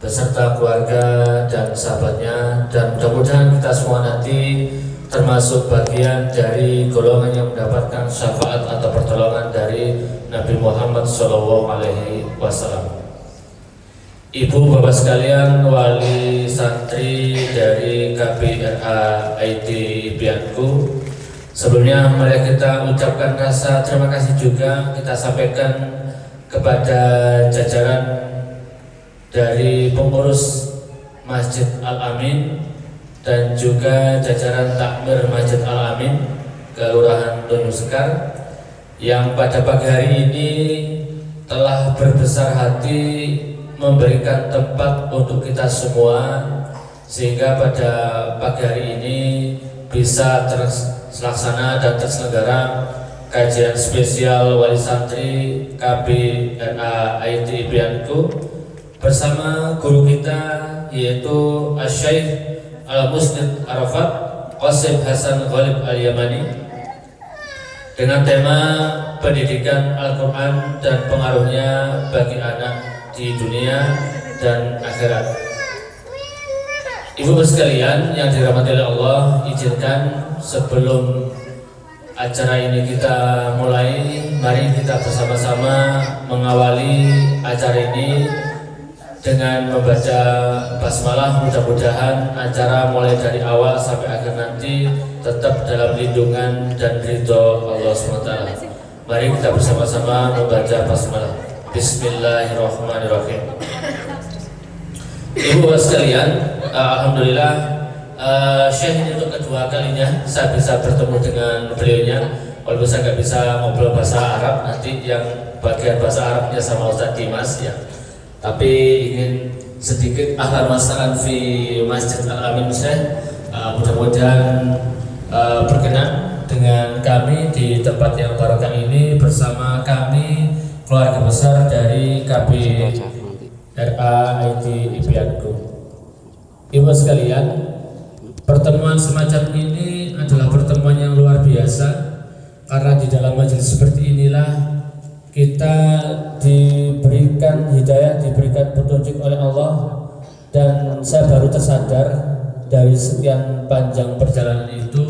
beserta keluarga dan sahabatnya, dan mudah-mudahan kita semua nanti termasuk bagian dari golongan yang mendapatkan syafaat atau pertolongan dari Nabi Muhammad SAW. Ibu bapak sekalian, wali santri dari KPRA IT Bianku, sebelumnya mari kita ucapkan rasa terima kasih juga kita sampaikan kepada jajaran dari pengurus Masjid Al-Amin dan juga jajaran takmir Masjid Al-Amin Kelurahan Dono Sekar yang pada pagi hari ini telah berbesar hati memberikan tempat untuk kita semua, sehingga pada pagi hari ini bisa terlaksana dan terselenggara kajian spesial wali santri KPRA IT Bianku bersama guru kita, yaitu Asy-Syaikh Al-Musnid Arafat Qasim Hasan Ghalib Al-Yamani, dengan tema pendidikan Al-Quran dan pengaruhnya bagi anak di dunia dan akhirat. Ibu sekalian yang dirahmati oleh Allah, izinkan sebelum acara ini kita mulai, mari kita bersama-sama mengawali acara ini dengan membaca basmalah. Mudah-mudahan acara mulai dari awal sampai akhir nanti tetap dalam lindungan dan ridho Allah SWT. Mari kita bersama-sama membaca basmalah. Bismillahirrahmanirrahim. Ibu sekalian, alhamdulillah Syekh ini untuk kedua kalinya saya bisa bertemu dengan beliaunya. Walaupun saya nggak bisa ngobrol bahasa Arab, nanti yang bagian bahasa Arabnya sama Ustaz Dimas ya. Tapi ingin sedikit ahlan masakan fi Masjid Al-Amin Syekh, mudah-mudahan berkenan dengan kami di tempat yang barokah ini bersama kami keluarga besar dari KPRA IT Bianku. Ibu sekalian, pertemuan semacam ini adalah pertemuan yang luar biasa, karena di dalam majelis seperti inilah kita diberikan hidayah, diberikan petunjuk oleh Allah. Dan saya baru tersadar dari sekian panjang perjalanan itu,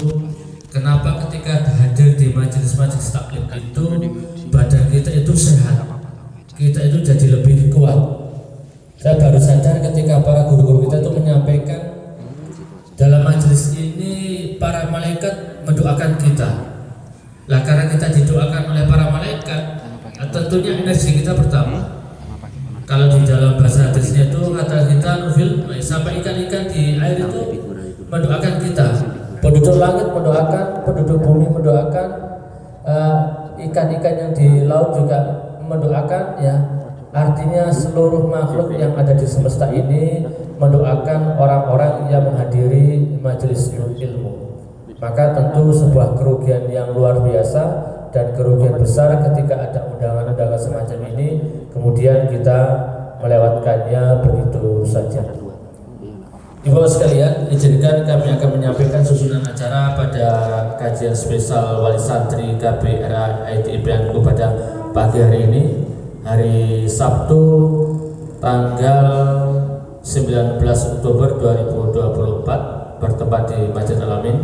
kenapa ketika hadir di majelis-majelis taklim itu badan kita itu sehat, kita itu jadi lebih kuat. Saya baru sadar ketika para guru-guru kita itu menyampaikan dalam majelis ini para malaikat mendoakan kita. Lah karena kita didoakan oleh para malaikat, tentunya energi kita bertambah. Kalau di dalam bahasa hadisnya itu kata kita nufil, sampai ikan-ikan di air itu mendoakan kita. Penduduk langit mendoakan, penduduk bumi mendoakan, ikan-ikan yang di laut juga mendoakan ya. Artinya seluruh makhluk yang ada di semesta ini mendoakan orang-orang yang menghadiri majelis ilmu. Maka tentu sebuah kerugian yang luar biasa dan kerugian besar ketika ada undangan-undangan semacam ini kemudian kita melewatkannya begitu saja. Ibu sekalian, izinkan kami akan menyampaikan susunan acara pada kajian spesial wali santri KPRA IT Bianku pada pagi hari ini, hari Sabtu tanggal 19 Oktober 2024, bertempat di Masjid Al-Amin.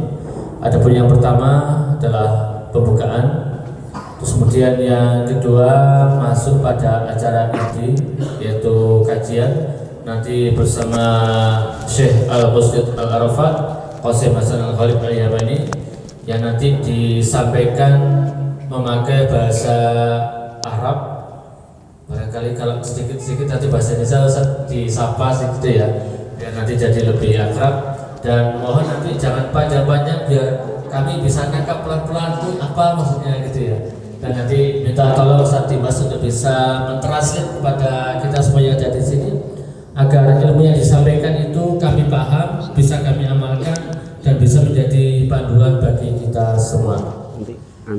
Adapun yang pertama adalah pembukaan, terus kemudian yang kedua masuk pada acara inti yaitu kajian nanti bersama Syekh Al-Musnid Al-Arafat Qasim Hasan Al-Ghalib Al-Yamani yang nanti disampaikan memakai bahasa Arab. Barangkali kalau sedikit-sedikit nanti bahasa Indonesia disapa sedikit ya, biar nanti jadi lebih akrab. Dan mohon nanti jangan panjang-panjang biar kami bisa nangkap pelan-pelan itu apa maksudnya gitu ya. Dan nanti minta tolong Ustaz Dimas untuk bisa mentranslate kepada kita semua yang ada di sini agar ilmu yang disampaikan itu kami paham, bisa kami amalkan dan bisa menjadi panduan bagi kita semua.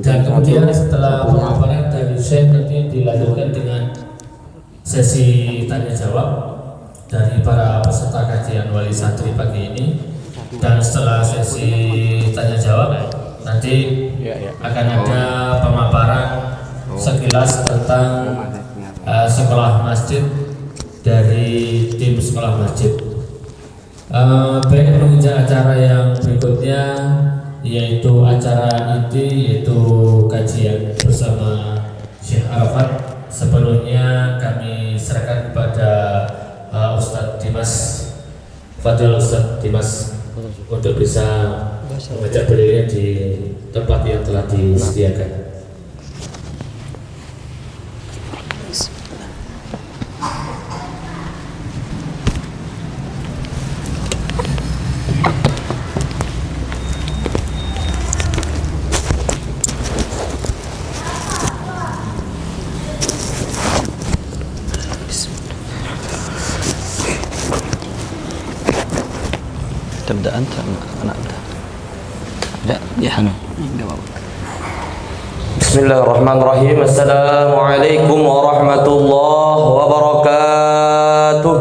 Dan kemudian setelah pemaparan dari Syekh nanti dilanjutkan dengan sesi tanya jawab dari para peserta kajian wali santri pagi ini. Dan setelah sesi tanya jawab nanti akan ada pemaparan sekilas tentang sekolah masjid dari tim sekolah masjid. Baik, menginjak acara yang berikutnya yaitu acara inti, yaitu kajian bersama Syekh Arafat. Sepenuhnya kami serahkan kepada Ustadz Dimas, Fadil Ustadz Dimas, untuk bisa membaca beliau di tempat yang telah disediakan. تبدأ أنت أنا أبدأ لا يا حنو بسم الله الرحمن الرحيم. السلام عليكم ورحمة الله وبركاته.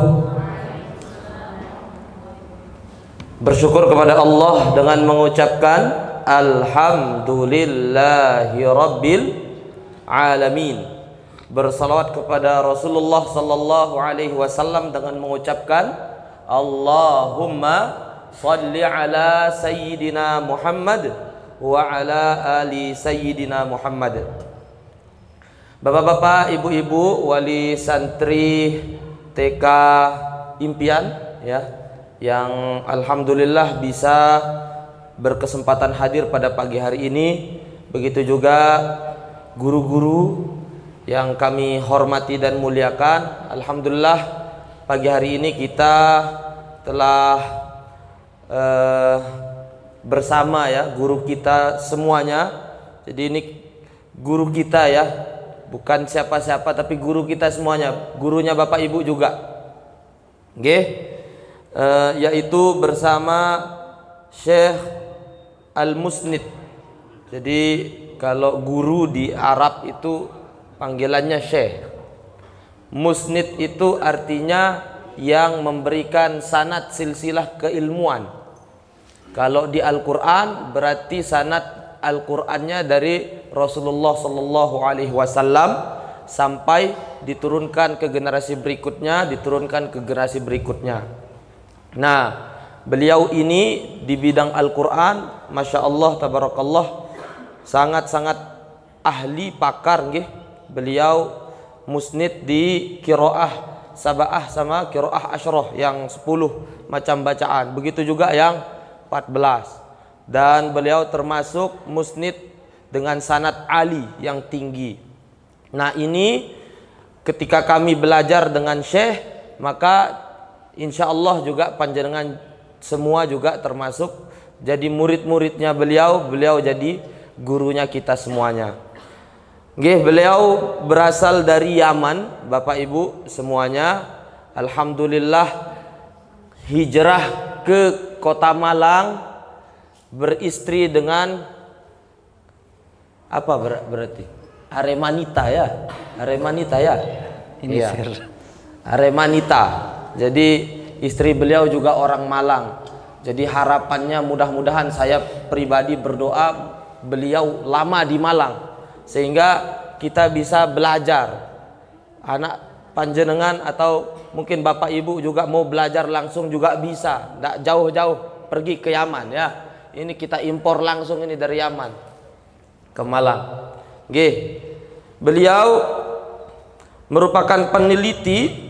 Bersyukur kepada Allah dengan mengucapkan Alhamdulillahi Rabbil Alamin. Bersalawat kepada Rasulullah Sallallahu Alaihi Wasallam dengan mengucapkan Allahumma Salli ala Sayyidina Muhammad wa ala ali Sayyidina Muhammad. Bapak-bapak, ibu-ibu, wali santri TK Impian ya, yang alhamdulillah bisa berkesempatan hadir pada pagi hari ini. Begitu juga guru-guru yang kami hormati dan muliakan. Alhamdulillah pagi hari ini kita telah bersama ya guru kita semuanya. Jadi ini guru kita ya, bukan siapa-siapa tapi guru kita semuanya, gurunya Bapak Ibu juga. Yaitu bersama Syekh Al-Musnid. Jadi kalau guru di Arab itu panggilannya Syekh. Musnid itu artinya yang memberikan sanad silsilah keilmuan. Kalau di Al-Quran berarti sanad Al-Qurannya dari Rasulullah Sallallahu Alaihi Wasallam sampai diturunkan ke generasi berikutnya, diturunkan ke generasi berikutnya. Nah, beliau ini di bidang Al-Quran, Masya Allah, Tabarakallah, sangat-sangat ahli pakar nggih. Beliau musnid di qiraah sab'ah sama qiraah asyroh yang 10 macam bacaan. Begitu juga yang 14. Dan beliau termasuk musnid dengan sanad ali yang tinggi. Nah, ini ketika kami belajar dengan Syekh, maka insya Allah juga panjenengan semua juga termasuk jadi murid-muridnya beliau. Beliau jadi gurunya kita semuanya. Beliau berasal dari Yaman, Bapak Ibu semuanya. Alhamdulillah hijrah ke Kota Malang, beristri dengan apa berarti? Aremanita ya. Aremanita ya. Ini ya. Aremanita. Jadi istri beliau juga orang Malang. Jadi harapannya mudah-mudahan, saya pribadi berdoa beliau lama di Malang sehingga kita bisa belajar. Anak panjenengan atau mungkin Bapak Ibu juga mau belajar langsung juga bisa, tidak jauh-jauh pergi ke Yaman ya. Ini kita impor langsung ini dari Yaman ke Malang. Beliau merupakan peneliti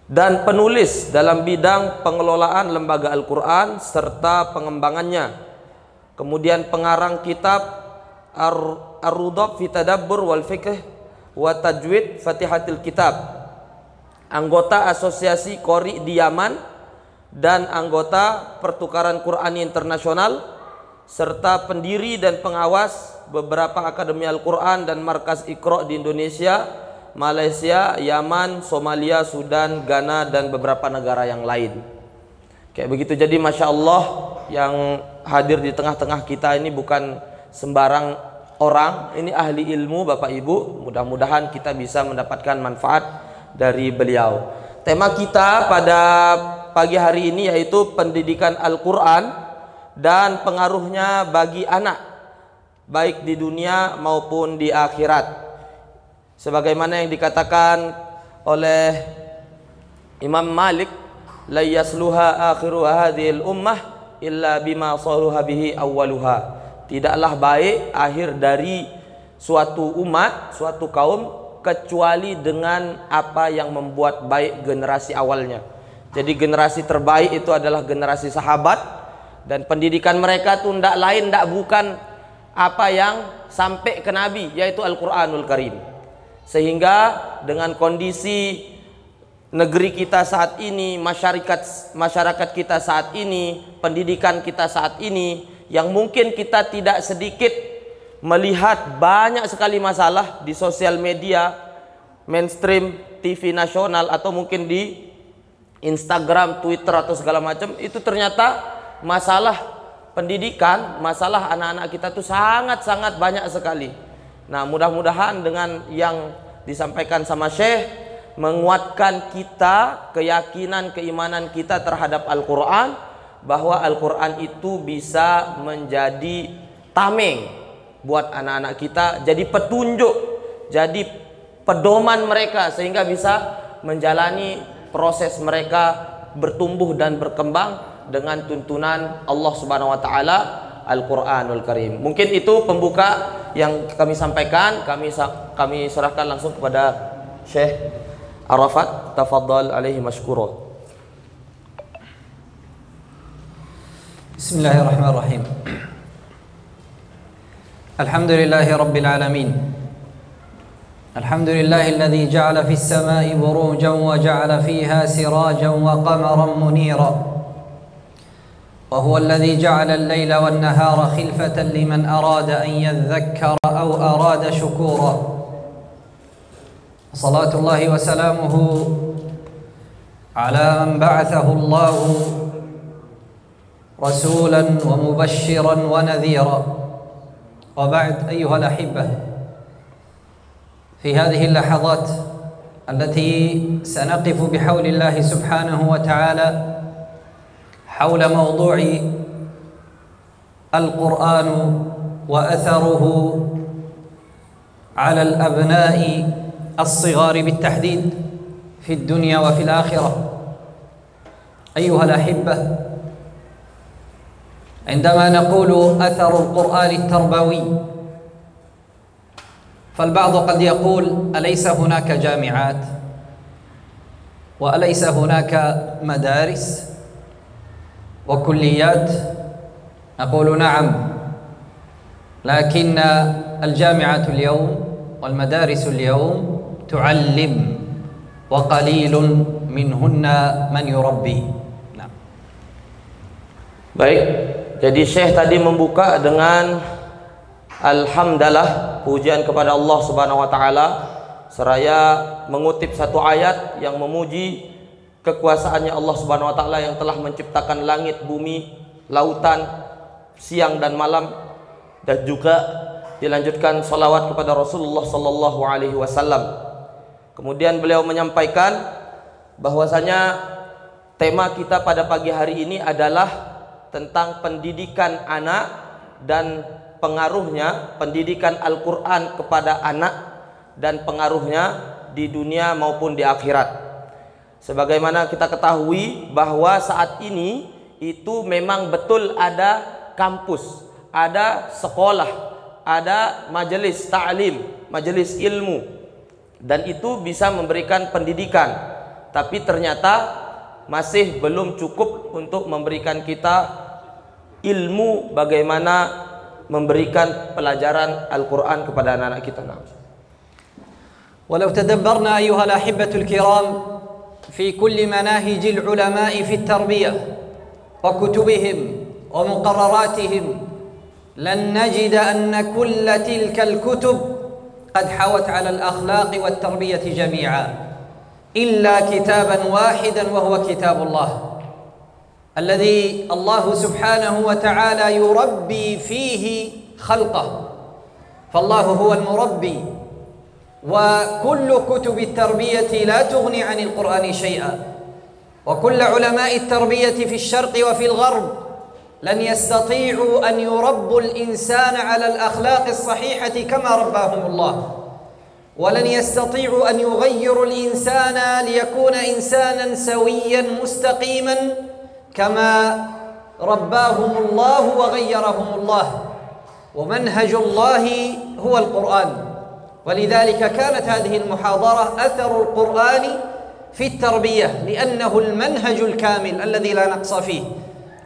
dan penulis dalam bidang pengelolaan lembaga Al-Quran serta pengembangannya. Kemudian pengarang kitab Ar-Rudab fi Tadabbur wal Fiqh wa Tajwid Fatihatil Kitab, anggota Asosiasi Qori di Yaman dan anggota Pertukaran Qur'ani Internasional, serta pendiri dan pengawas beberapa akademi Al-Quran dan markas Iqra di Indonesia, Malaysia, Yaman, Somalia, Sudan, Ghana, dan beberapa negara yang lain. Kayak begitu. Jadi Masya Allah yang hadir di tengah-tengah kita ini bukan sembarang orang, ini ahli ilmu Bapak Ibu. Mudah-mudahan kita bisa mendapatkan manfaat dari beliau. Tema kita pada pagi hari ini yaitu pendidikan Al-Quran dan pengaruhnya bagi anak, baik di dunia maupun di akhirat. Sebagaimana yang dikatakan oleh Imam Malik, la yasluha akhiru hadhil ummah illa bima saluha bihi awwaluha. Tidaklah baik akhir dari suatu umat, suatu kaum kecuali dengan apa yang membuat baik generasi awalnya. Jadi generasi terbaik itu adalah generasi sahabat, dan pendidikan mereka tuh ndak lain ndak bukan apa yang sampai ke Nabi, yaitu Al-Qur'anul Karim. Sehingga dengan kondisi negeri kita saat ini, masyarakat kita saat ini, pendidikan kita saat ini, yang mungkin kita tidak sedikit melihat banyak sekali masalah di sosial media mainstream, TV nasional, atau mungkin di Instagram, Twitter, atau segala macam, itu ternyata masalah pendidikan, masalah anak-anak kita tuh sangat-sangat banyak sekali. Nah, mudah-mudahan dengan yang disampaikan sama Syekh menguatkan kita, keyakinan, keimanan kita terhadap Al-Quran, bahwa Al-Quran itu bisa menjadi tameng buat anak-anak kita, jadi petunjuk, jadi pedoman mereka, sehingga bisa menjalani proses mereka bertumbuh dan berkembang dengan tuntunan Allah Subhanahu wa taala, Al-Qur'anul Karim. Mungkin itu pembuka yang kami sampaikan. Kami serahkan langsung kepada Syekh Arafat. Tafadhal alaihi mashkura. Bismillahirrahmanirrahim. Alhamdulillahi rabbil alamin. Alhamdulillahilladzi ja'ala fis samai burujan wa ja'ala fiha sirajan wa qamaran munira. وهو الذي جعل الليل والنهار خلفة لمن أراد أن يذكر أو أراد شكورا. صلاة الله وسلامه على من بعثه الله رسولا ومبشرا ونذيرا. وبعد أيها الأحبة، في هذه اللحظات التي سنقف بحول الله سبحانه وتعالى حول موضوع القرآن وأثره على الأبناء الصغار بالتحديد في الدنيا وفي الآخرة. أيها الأحبة، عندما نقول أثر القرآن التربوي، فالبعض قد يقول: أليس هناك جامعات؟ وأليس هناك مدارس وكليات؟ نقول نعم، لكن الجامعة اليوم والمدارس اليوم تعلم، وقليل منهن من يربي. نعم. Baik, jadi Syekh tadi membuka dengan alhamdulillah, pujian kepada Allah Subhanahu wa taala, seraya mengutip satu ayat yang memuji kekuasaannya Allah Subhanahu wa taala yang telah menciptakan langit, bumi, lautan, siang dan malam, dan juga dilanjutkan salawat kepada Rasulullah sallallahu alaihi wasallam. Kemudian beliau menyampaikan bahwasanya tema kita pada pagi hari ini adalah tentang pendidikan anak dan pengaruhnya, pendidikan Al-Qur'an kepada anak dan pengaruhnya di dunia maupun di akhirat. Sebagaimana kita ketahui bahwa saat ini itu memang betul ada kampus, ada sekolah, ada majelis ta'lim, majelis ilmu, dan itu bisa memberikan pendidikan, tapi ternyata masih belum cukup untuk memberikan kita ilmu bagaimana memberikan pelajaran Al-Quran kepada anak-anak kita. Walau tadabbarna ayuhal ahibbatul kiram في كل مناهج العلماء في التربية وكتبهم ومقرراتهم لن نجد أن كل تلك الكتب قد حوت على الأخلاق والتربية جميعا، إلا كتابا واحدا وهو كتاب الله، الذي الله سبحانه وتعالى يربي فيه خلقه. فالله هو المربي، وكل كتب التربية لا تغني عن القرآن شيئا، وكل علماء التربية في الشرق وفي الغرب لن يستطيعوا أن يربوا الإنسان على الأخلاق الصحيحة كما رباهم الله. ولن يستطيعوا أن يغيروا الإنسان ليكون إنسانا سويا مستقيما كما رباهم الله وغيرهم الله، ومنهج الله هو القرآن. ولذلك كانت هذه المحاضرة أثر القرآن في التربية، لأنه المنهج الكامل الذي لا نقص فيه.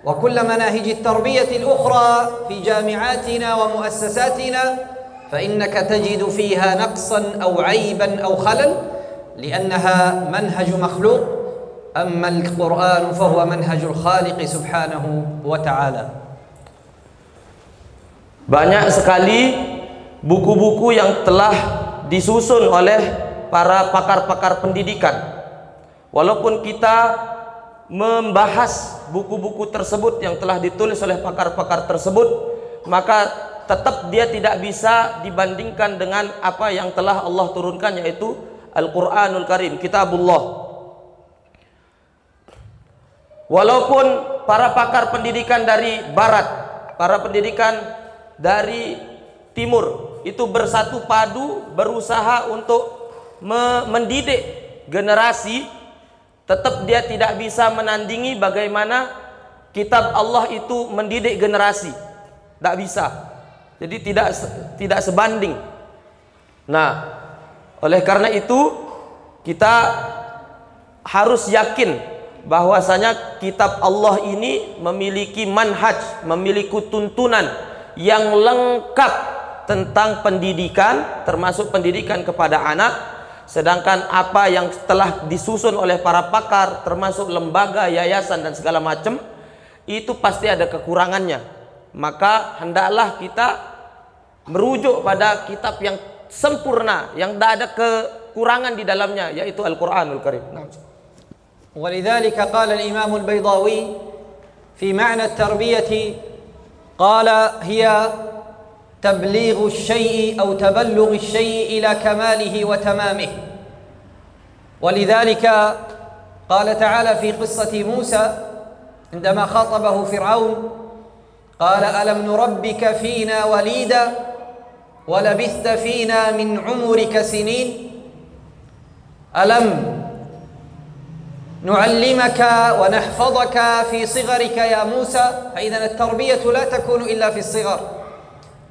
وكل مناهج التربية الأخرى في جامعاتنا ومؤسساتنا فإنك تجد فيها نقصا أو عيبا أو خلل، لأنها منهج مخلوق، أما القرآن فهو منهج الخالق سبحانه وتعالى. Banyak sekali buku-buku yang telah disusun oleh para pakar-pakar pendidikan. Walaupun kita membahas buku-buku tersebut yang telah ditulis oleh pakar-pakar tersebut, maka tetap dia tidak bisa dibandingkan dengan apa yang telah Allah turunkan, yaitu Al-Quranul Karim, Kitabullah. Walaupun para pakar pendidikan dari barat, para pendidikan dari timur itu bersatu padu berusaha untuk mendidik generasi, tetap dia tidak bisa menandingi bagaimana kitab Allah itu mendidik generasi. Tidak bisa. Jadi tidak sebanding. Nah, oleh karena itu kita harus yakin bahwasanya kitab Allah ini memiliki manhaj, memiliki tuntunan yang lengkap tentang pendidikan, termasuk pendidikan kepada anak. Sedangkan apa yang telah disusun oleh para pakar, termasuk lembaga, yayasan dan segala macam, itu pasti ada kekurangannya. Maka hendaklah kita merujuk pada kitab yang sempurna, yang tidak ada kekurangan di dalamnya, yaitu Al-Quranul Karim. ولذلك قال الإمام البيضاوي في معنى التربية قال هي تبليغ الشيء أو تبلغ الشيء إلى كماله وتمامه. ولذلك قال تعالى في قصة موسى عندما خاطبه فرعون قال ألم نربك فينا وليدا ولبثت فينا من عمرك سنين ألم نعلمك ونحفظك في صغرك يا موسى. فإذا التربية لا تكون إلا في الصغر،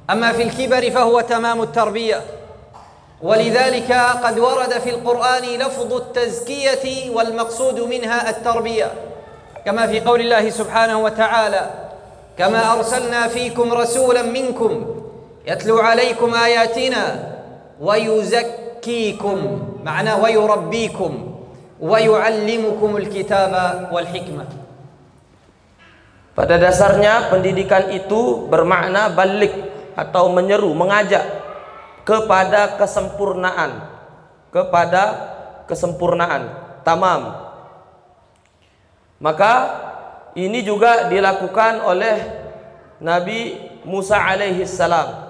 أما في الكبر فهو تمام التربية. ولذلك قد ورد في القرآن لفظ التزكية والمقصود منها التربية، كما في قول الله سبحانه وتعالى كما أرسلنا فيكم رسولا منكم يتلو عليكم آياتنا ويزكيكم، معناه ويربيكم ويعلمكم الكتاب والحكمة. Pada dasarnya pendidikan itu bermakna balik atau menyeru, mengajak kepada kesempurnaan, tamam. Maka ini juga dilakukan oleh Nabi Musa alaihi salam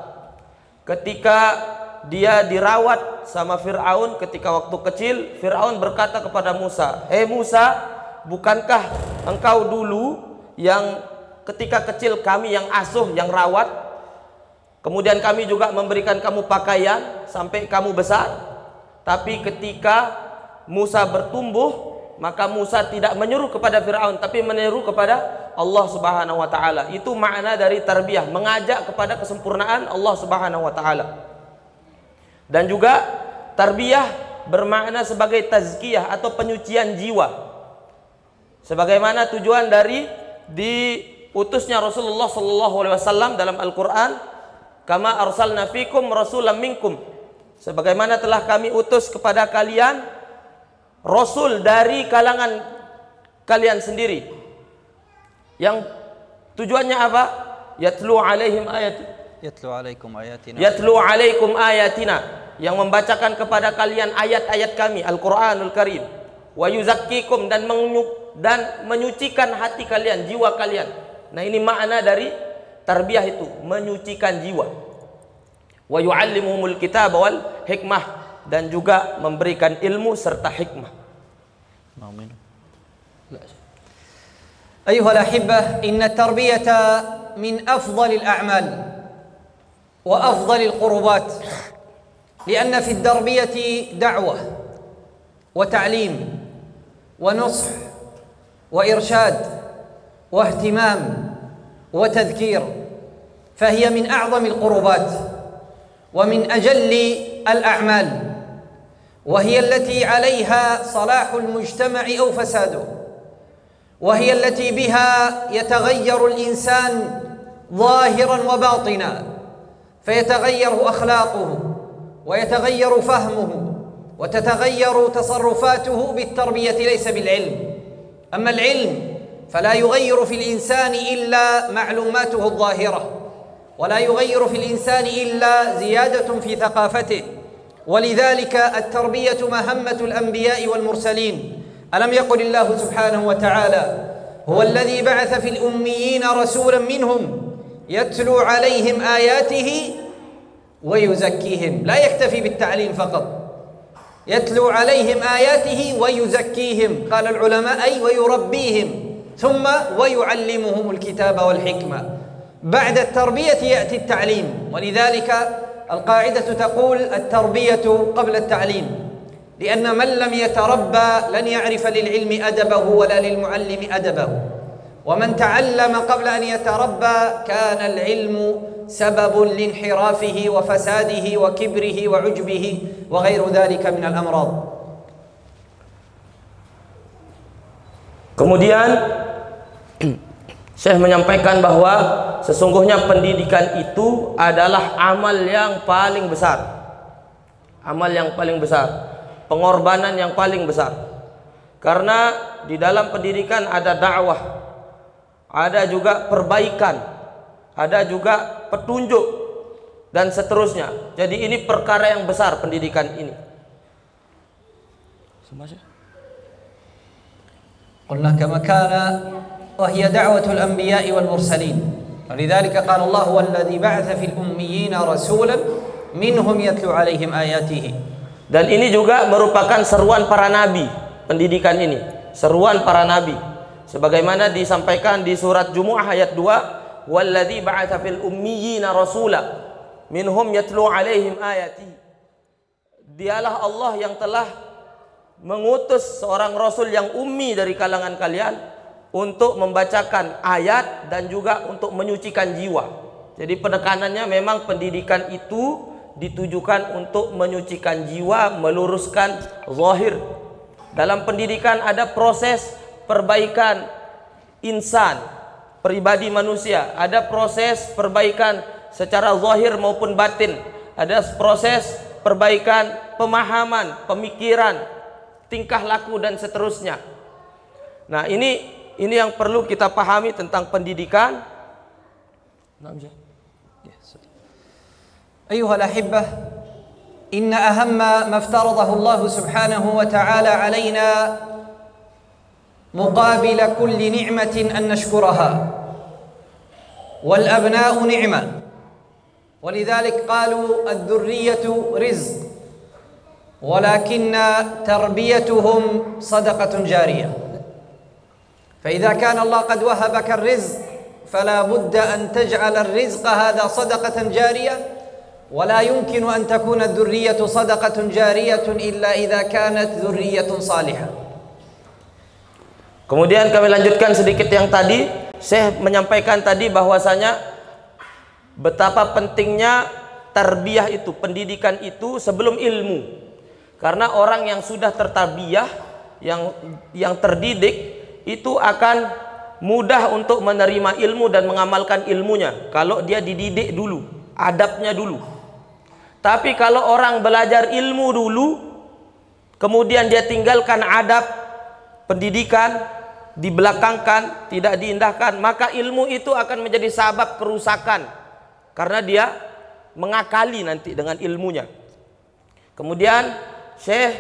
ketika dia dirawat sama Fir'aun. Ketika waktu kecil, Fir'aun berkata kepada Musa, Musa, bukankah engkau dulu yang ketika kecil kami yang asuh, yang rawat, kemudian kami juga memberikan kamu pakaian sampai kamu besar? Tapi ketika Musa bertumbuh, maka Musa tidak menyeru kepada Fir'aun, tapi menyeru kepada Allah Subhanahu wa Ta'ala. Itu makna dari tarbiyah, mengajak kepada kesempurnaan Allah Subhanahu wa Ta'ala. Dan juga tarbiyah bermakna sebagai tazkiyah atau penyucian jiwa, sebagaimana tujuan dari diutusnya Rasulullah SAW dalam Al-Quran, kama arsalna fikum rasulam minkum, sebagaimana telah kami utus kepada kalian Rasul dari kalangan kalian sendiri, yang tujuannya apa? Yatlu alaikum ayatina, yang membacakan kepada kalian ayat-ayat kami, Al-Quranul Karim. Wa yuzakkikum, dan menyucikan hati kalian, jiwa kalian. Nah, ini makna dari tarbiyah itu, menyucikan jiwa. Wa yu'allimuhumul kitab wal hikmah, dan juga memberikan ilmu serta hikmah. Amin. أيها الأحبة، إن التربية من أفضل الأعمال وأفضل القربات، لأن في التربية دعوة وتعليم ونصح وإرشاد واهتمام وتذكير، فهي من أعظم القربات ومن أجل الأعمال، وهي التي عليها صلاح المجتمع أو فساده، وهي التي بها يتغير الإنسان ظاهرا وباطنا، فيتغير أخلاقه ويتغير فهمه وتتغير تصرفاته بالتربية ليس بالعلم. أما العلم فلا يغير في الإنسان إلا معلوماته الظاهرة، ولا يغير في الإنسان إلا زيادة في ثقافته. ولذلك التربية مهمة الأنبياء والمرسلين. ألم يقل الله سبحانه وتعالى: هو الذي بعث في الأميين رسولا منهم يتلو عليهم آياته ويزكيهم. لا يكتفي بالتعليم فقط، يتلو عليهم آياته ويزكيهم، قال العلماء أي ويربيهم، ثم ويعلمهم الكتاب والحكمة. بعد التربية يأتي التعليم، ولذلك القاعدة تقول التربية قبل التعليم، لأن من لم يتربى لن يعرف للعلم أدبه ولا للمعلم أدبه، ومن تعلم قبل أن يتربى كان العلم سبب لانحرافه وفساده وكبره وعجبه وغير ذلك من الأمراض. Kemudian Syekh menyampaikan bahwa sesungguhnya pendidikan itu adalah amal yang paling besar. Amal yang paling besar, pengorbanan yang paling besar. Karena di dalam pendidikan ada dakwah, ada juga perbaikan, ada juga petunjuk dan seterusnya. Jadi ini perkara yang besar pendidikan ini. قلنا كما كان وهي دعوة الأنبياء والمرسلين، ولذلك قال الله: هو الذي بعث في الأميين رسولا منهم يتلو عليهم آياته. Dan ini juga merupakan seruan para nabi. Pendidikan ini seruan para nabi, sebagaimana disampaikan di surat Jumu'ah ayat 2, walladzi ba'atsa fil ummiyina rasula minhum yatlu 'alaihim ayati. Dialah Allah yang telah mengutus seorang rasul yang ummi dari kalangan kalian untuk membacakan ayat dan juga untuk menyucikan jiwa. Jadi penekanannya memang pendidikan itu ditujukan untuk menyucikan jiwa, meluruskan zahir. Dalam pendidikan ada proses perbaikan insan, pribadi manusia, ada proses perbaikan secara zahir maupun batin, ada proses perbaikan pemahaman, pemikiran, tingkah laku dan seterusnya. Nah, ini yang perlu kita pahami tentang pendidikan. أيها الأحبة، إن أهم ما افترضه الله سبحانه وتعالى علينا مقابل كل نعمة أن نشكرها، والأبناء نعمة، ولذلك قالوا الذرية رزق، ولكن تربيتهم صدقة جارية. فإذا كان الله قد وهبك الرزق فلا بد أن تجعل الرزق هذا صدقة جارية، ولا يمكن أن تكون الذرية صدقة جارية إلا إذا كانت ذرية صالحة. Kemudian kami lanjutkan sedikit yang tadi. Syekh menyampaikan tadi bahwasanya betapa pentingnya tarbiyah itu, pendidikan itu sebelum ilmu. Karena orang yang sudah tertarbiyah, yang terdidik, itu akan mudah untuk menerima ilmu dan mengamalkan ilmunya kalau dia dididik dulu, adabnya dulu. Tapi kalau orang belajar ilmu dulu, kemudian dia tinggalkan adab, pendidikan, dibelakangkan, tidak diindahkan, maka ilmu itu akan menjadi sebab kerusakan karena dia mengakali nanti dengan ilmunya. Kemudian Syekh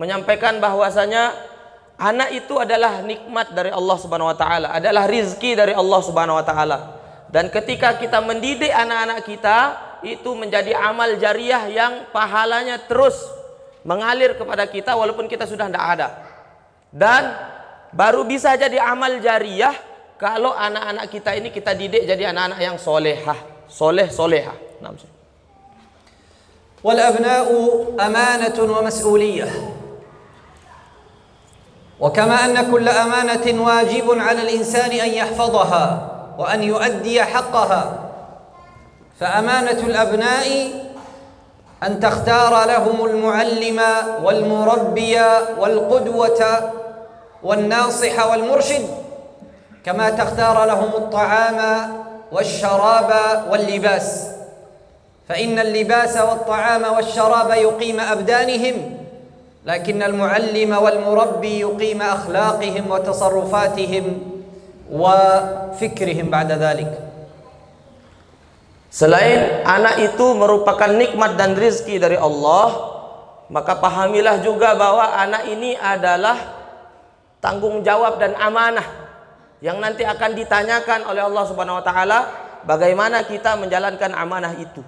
menyampaikan bahwasanya anak itu adalah nikmat dari Allah Subhanahu wa taala, adalah rizki dari Allah Subhanahu wa taala. Dan ketika kita mendidik anak-anak kita, itu menjadi amal jariah yang pahalanya terus mengalir kepada kita walaupun kita sudah tidak ada. Dan baru bisa jadi amal jariah kalau anak-anak kita ini kita didik jadi anak-anak yang solehah, soleh-solehah. والأبناء أمانة ومسؤولية، وكما أن كل أمانة واجب على الإنسان أن يحفظها وأن يؤدي حقها، فأمانة الأبناء أن تختار لهم المعلم والمربي والقدوة والناصح والمرشد، كما تختار لهم الطعام والشراب واللباس، فإن اللباس والطعام والشراب يقيم أبدانهم، لكن المعلم والمربي يقيم أخلاقهم وتصرفاتهم وفكرهم بعد ذلك. Selain anak itu merupakan nikmat dan rizki dari Allah, maka pahamilah juga bahwa anak ini adalah tanggung jawab dan amanah yang nanti akan ditanyakan oleh Allah Subhanahu wa taala bagaimana kita menjalankan amanah itu.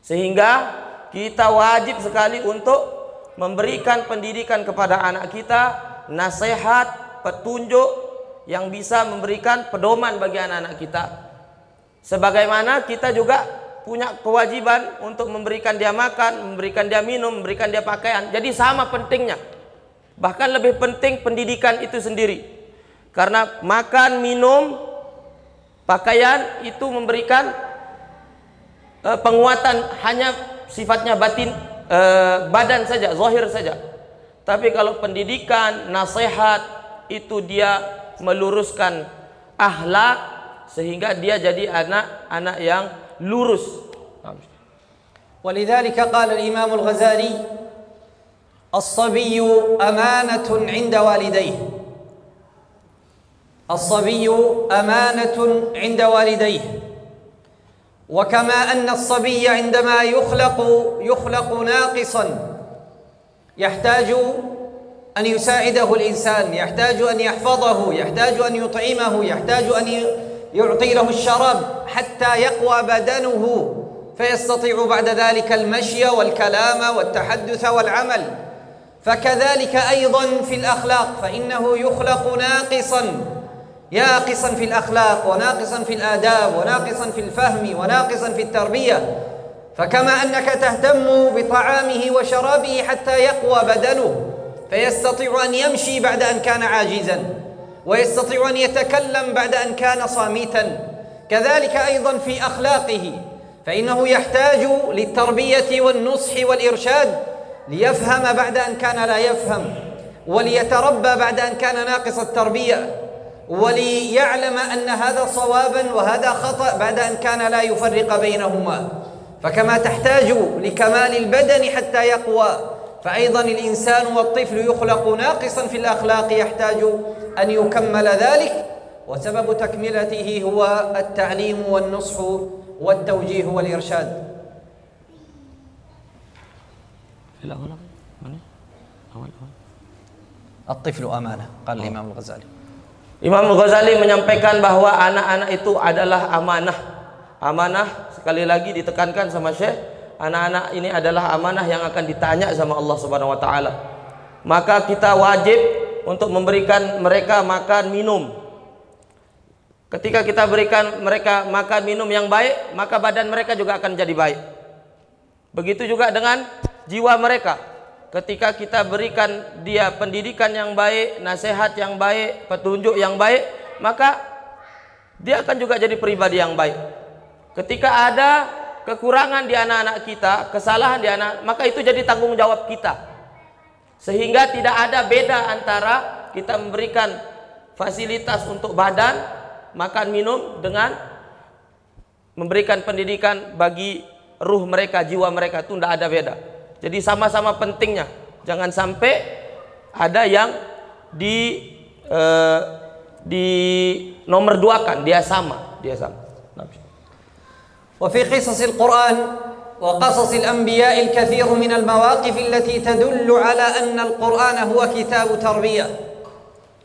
Sehingga kita wajib sekali untuk memberikan pendidikan kepada anak kita, nasihat, petunjuk yang bisa memberikan pedoman bagi anak-anak kita. Sebagaimana kita juga punya kewajiban untuk memberikan dia makan, memberikan dia minum, memberikan dia pakaian. Jadi sama pentingnya. Bahkan lebih penting pendidikan itu sendiri. Karena makan, minum, pakaian itu memberikan penguatan hanya sifatnya batin, badan saja, zahir saja. Tapi kalau pendidikan, nasihat itu dia meluruskan akhlak sehingga dia jadi anak-anak yang lurus. ولذلك قال الإمام الغزالي: الصبي أمانة عند والديه. الصبي أمانة عند والديه، وكما أن الصبي عندما يخلق ناقصا يحتاج أن يساعده الإنسان، يحتاج أن يحفظه، يحتاج أن يطعمه، يحتاج أن يعطي له الشراب حتى يقوى بدنه فيستطيع بعد ذلك المشي والكلام والتحدث والعمل، فكذلك أيضا في الأخلاق، فإنه يخلق ناقصا في الأخلاق، وناقصا في الآداب، وناقصا في الفهم، وناقصا في التربية. فكما أنك تهتم بطعامه وشرابه حتى يقوى بدنه فيستطيع أن يمشي بعد أن كان عاجزا، ويستطيع أن يتكلم بعد أن كان صامتا، كذلك أيضا في أخلاقه، فإنه يحتاج للتربية والنصح والإرشاد ليفهم بعد أن كان لا يفهم، وليتربى بعد أن كان ناقص التربية، وليعلم أن هذا صوابا وهذا خطأ بعد أن كان لا يفرق بينهما. فكما تحتاج لكمال البدن حتى يقوى، فأيضا الإنسان والطفل يخلق ناقصا في الأخلاق يحتاج أن يكمل ذلك، وسبب تكملته هو التعليم والنصح والتوجيه والإرشاد. الطفل أمانة قال الإمام الغزالي. Imam Ghazali menyampaikan bahwa anak-anak itu adalah amanah. Amanah sekali lagi ditekankan sama Syekh, anak-anak ini adalah amanah yang akan ditanya sama Allah Subhanahu wa taala. Maka kita wajib untuk memberikan mereka makan minum. Ketika kita berikan mereka makan minum yang baik, maka badan mereka juga akan jadi baik. Begitu juga dengan jiwa mereka. Ketika kita berikan dia pendidikan yang baik, nasihat yang baik, petunjuk yang baik, maka dia akan juga jadi pribadi yang baik. Ketika ada kekurangan di anak-anak kita, kesalahan di anak, maka itu jadi tanggung jawab kita. Sehingga tidak ada beda antara kita memberikan fasilitas untuk badan, makan minum, dengan memberikan pendidikan bagi ruh mereka, jiwa mereka, itu tidak ada beda. Jadi sama-sama pentingnya. Jangan sampai ada yang di nomor duakan, dia sama. وفي قصص القرآن وقصص الأنبياء الكثير من المواقف التي تدل على أن القرآن هو كتاب تربية،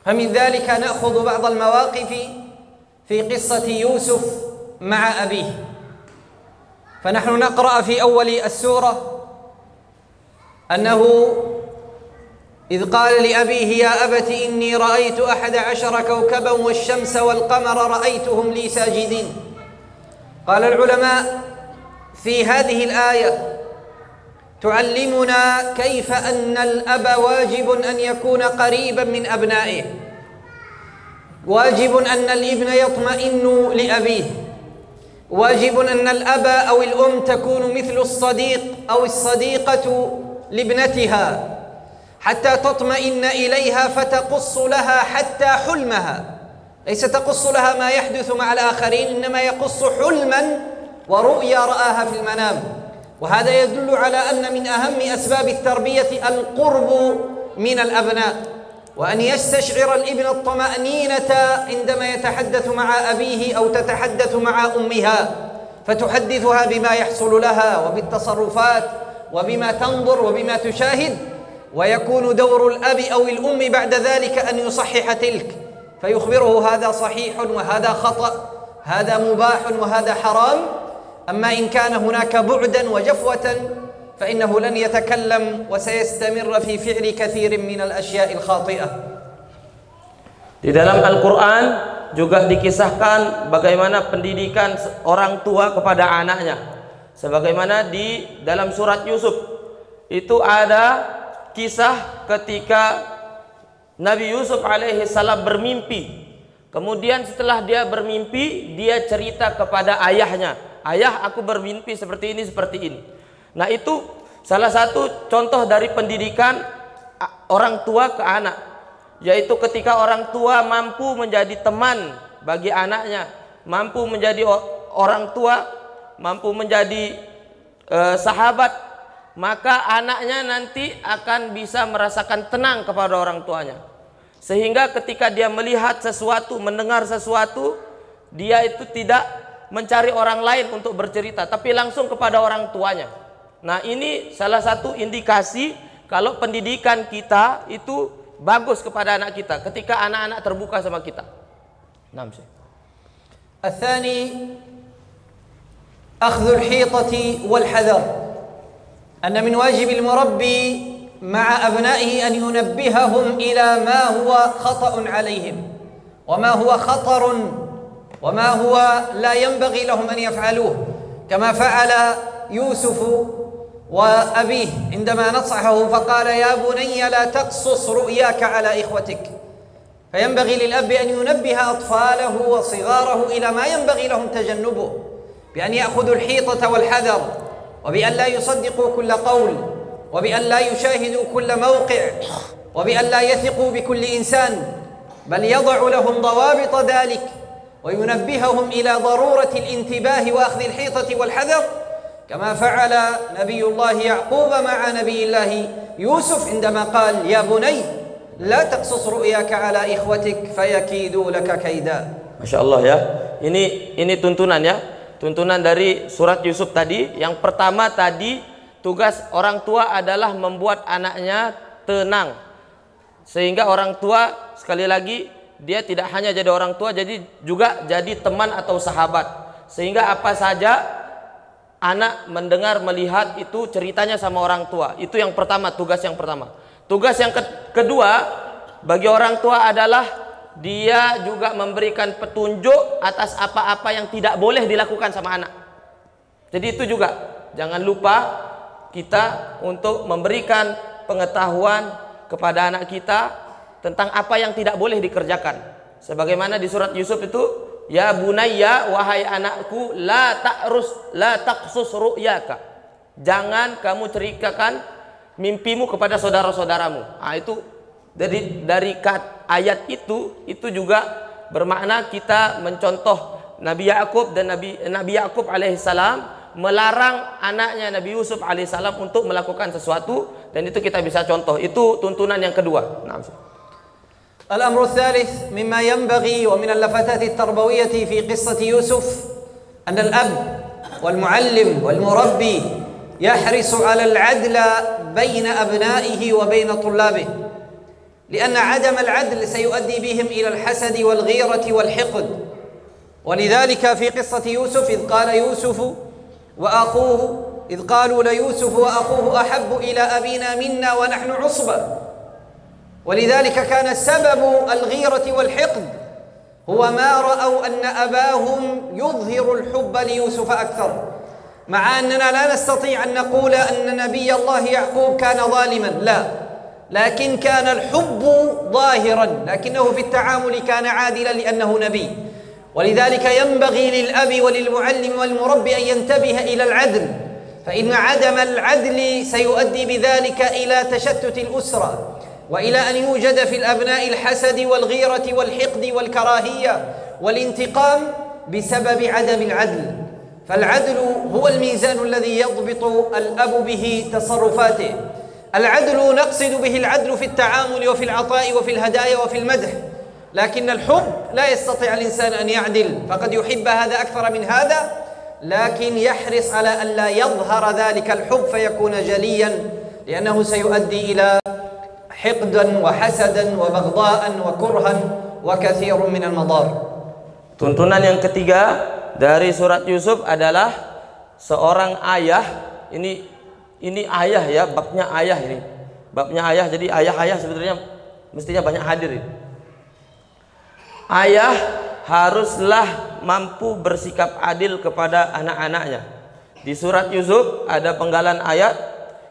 فمن ذلك نأخذ بعض المواقف في قصة يوسف مع أبيه. فنحن نقرأ في أول السورة أنه إذ قال لأبيه يا أبت إني رأيت 11 كوكبا والشمس والقمر رأيتهم لي ساجدين. قال العلماء في هذه الآية تعلمنا كيف أن الأب واجب أن يكون قريبا من أبنائه، واجب أن الابن يطمئن لأبيه، واجب أن الأب أو الأم تكون مثل الصديق أو الصديقة لابنتها حتى تطمئن إليها فتقص لها حتى حلمها، ليس تقص لها ما يحدث مع الآخرين، إنما يقص حلما ورؤيا رآها في المنام. وهذا يدل على أن من أهم أسباب التربية القرب من الأبناء، وأن يستشعر الابن الطمأنينة عندما يتحدث مع أبيه أو تتحدث مع أمها، فتحدثها بما يحصل لها وبالتصرفات وبما تنظر وبما تشاهد، ويكون دور الأب أو الأم بعد ذلك أن يصحح تلك، فيخبره هذا صحيح وهذا خطأ، هذا مباح وهذا حرام. أما إن كان هناك بعدا وجفوة فإنه لن يتكلم وسيستمر في فعل كثير من الأشياء الخاطئة. Di dalam Al-Quran juga dikisahkan bagaimana pendidikan orang tua kepada anaknya. Sebagaimana di dalam surat Yusuf itu ada kisah ketika Nabi Yusuf alaihi salam bermimpi. Kemudian setelah dia bermimpi, dia cerita kepada ayahnya, "Ayah, aku bermimpi seperti ini, seperti ini." Nah, itu salah satu contoh dari pendidikan orang tua ke anak, yaitu ketika orang tua mampu menjadi teman bagi anaknya, mampu menjadi orang tua, mampu menjadi sahabat, maka anaknya nanti akan bisa merasakan tenang kepada orang tuanya. Sehingga ketika dia melihat sesuatu, mendengar sesuatu, dia itu tidak mencari orang lain untuk bercerita, tapi langsung kepada orang tuanya. Nah, ini salah satu indikasi kalau pendidikan kita itu bagus kepada anak kita ketika anak-anak terbuka sama kita. الثاني أخذ الحيطة والحذر، أن من واجب المربي مع أبنائه أن ينبههم إلى ما هو خطأ عليهم وما هو خطر وما هو لا ينبغي لهم أن يفعلوه، كما فعل يوسف وأبيه عندما نصحه فقال: يا بني لا تقصص رؤياك على إخوتك. فينبغي للأب أن ينبه أطفاله وصغاره إلى ما ينبغي لهم تجنبه، بأن يأخذوا الحيطة والحذر، وبأن لا يصدقوا كل قول، وبأن لا يشاهدوا كل موقع، وبأن لا يثقوا بكل إنسان، بل يضع لهم ضوابط ذلك وينبههم إلى ضرورة الانتباه وأخذ الحيطة والحذر، كما فعل نبي الله يعقوب مع نبي الله يوسف عندما قال: يا بني لا تقصص رؤياك على إخوتك فيكيدوا لك كيدا. Masya Allah ya. Ini tuntunan ya. Tuntunan dari surat Yusuf tadi. Yang pertama tadi, tugas orang tua adalah membuat anaknya tenang. Sehingga orang tua, sekali lagi, dia tidak hanya jadi orang tua, jadi juga jadi teman atau sahabat. Sehingga apa saja anak mendengar, melihat itu ceritanya sama orang tua. Itu yang pertama, tugas yang pertama. Tugas yang kedua bagi orang tua adalah dia juga memberikan petunjuk atas apa-apa yang tidak boleh dilakukan sama anak. Jadi itu juga jangan lupa kita untuk memberikan pengetahuan kepada anak kita tentang apa yang tidak boleh dikerjakan. Sebagaimana di surat Yusuf itu, ya bunayya, wahai anakku, la taqsus ru'yaka. Jangan kamu ceritakan mimpimu kepada saudara-saudaramu. Nah, itu dari ayat itu juga bermakna kita mencontoh Nabi Yakub dan Nabi Yakub alaihissalam melarang anaknya Nabi Yusuf alaihissalam untuk melakukan sesuatu, dan itu kita bisa contoh. Itu tuntunan yang kedua. الأمر الثالث مما ينبغي ومن اللفتات التربوية في قصة يوسف أن الأب والمعلم والمربي يحرص على العدل بين أبنائه وبين طلابه، لأن عدم العدل سيؤدي بهم إلى الحسد والغيرة والحقد. ولذلك في قصة يوسف إذ قال يوسف وأخوه إذ قالوا ليوسف وأخوه أحب إلى أبينا منا ونحن عصبة، ولذلك كان سبب الغيرة والحقد هو ما رأوا أن أباهم يظهر الحب ليوسف أكثر، مع أننا لا نستطيع أن نقول أن نبي الله يعقوب كان ظالما، لا، لكن كان الحب ظاهرا، لكنه في التعامل كان عادلا لأنه نبي. ولذلك ينبغي للأب وللمعلم والمربي أن ينتبه إلى العدل، فإن عدم العدل سيؤدي بذلك إلى تشتت الأسرة، وإلى أن يوجد في الأبناء الحسد والغيرة والحقد والكراهية والانتقام بسبب عدم العدل. فالعدل هو الميزان الذي يضبط الأب به تصرفاته. العدل نقصد به العدل في التعامل وفي العطاء وفي الهدايا وفي المدح، لكن الحب لا يستطيع الإنسان أن يعدل، فقد يحب هذا أكثر من هذا، لكن يحرص على أن لا يظهر ذلك الحب فيكون جليا، لأنه سيؤدي إلى حقدا وحسدا وبغضاء وكرها وكثير من المضار. Tuntunan yang ketiga dari surat Yusuf adalah seorang ayah. Ini ayah ya, babnya ayah ini. Babnya ayah, jadi ayah-ayah sebenarnya mestinya banyak hadir ini. Ayah haruslah mampu bersikap adil kepada anak-anaknya. Di surat Yusuf ada penggalan ayat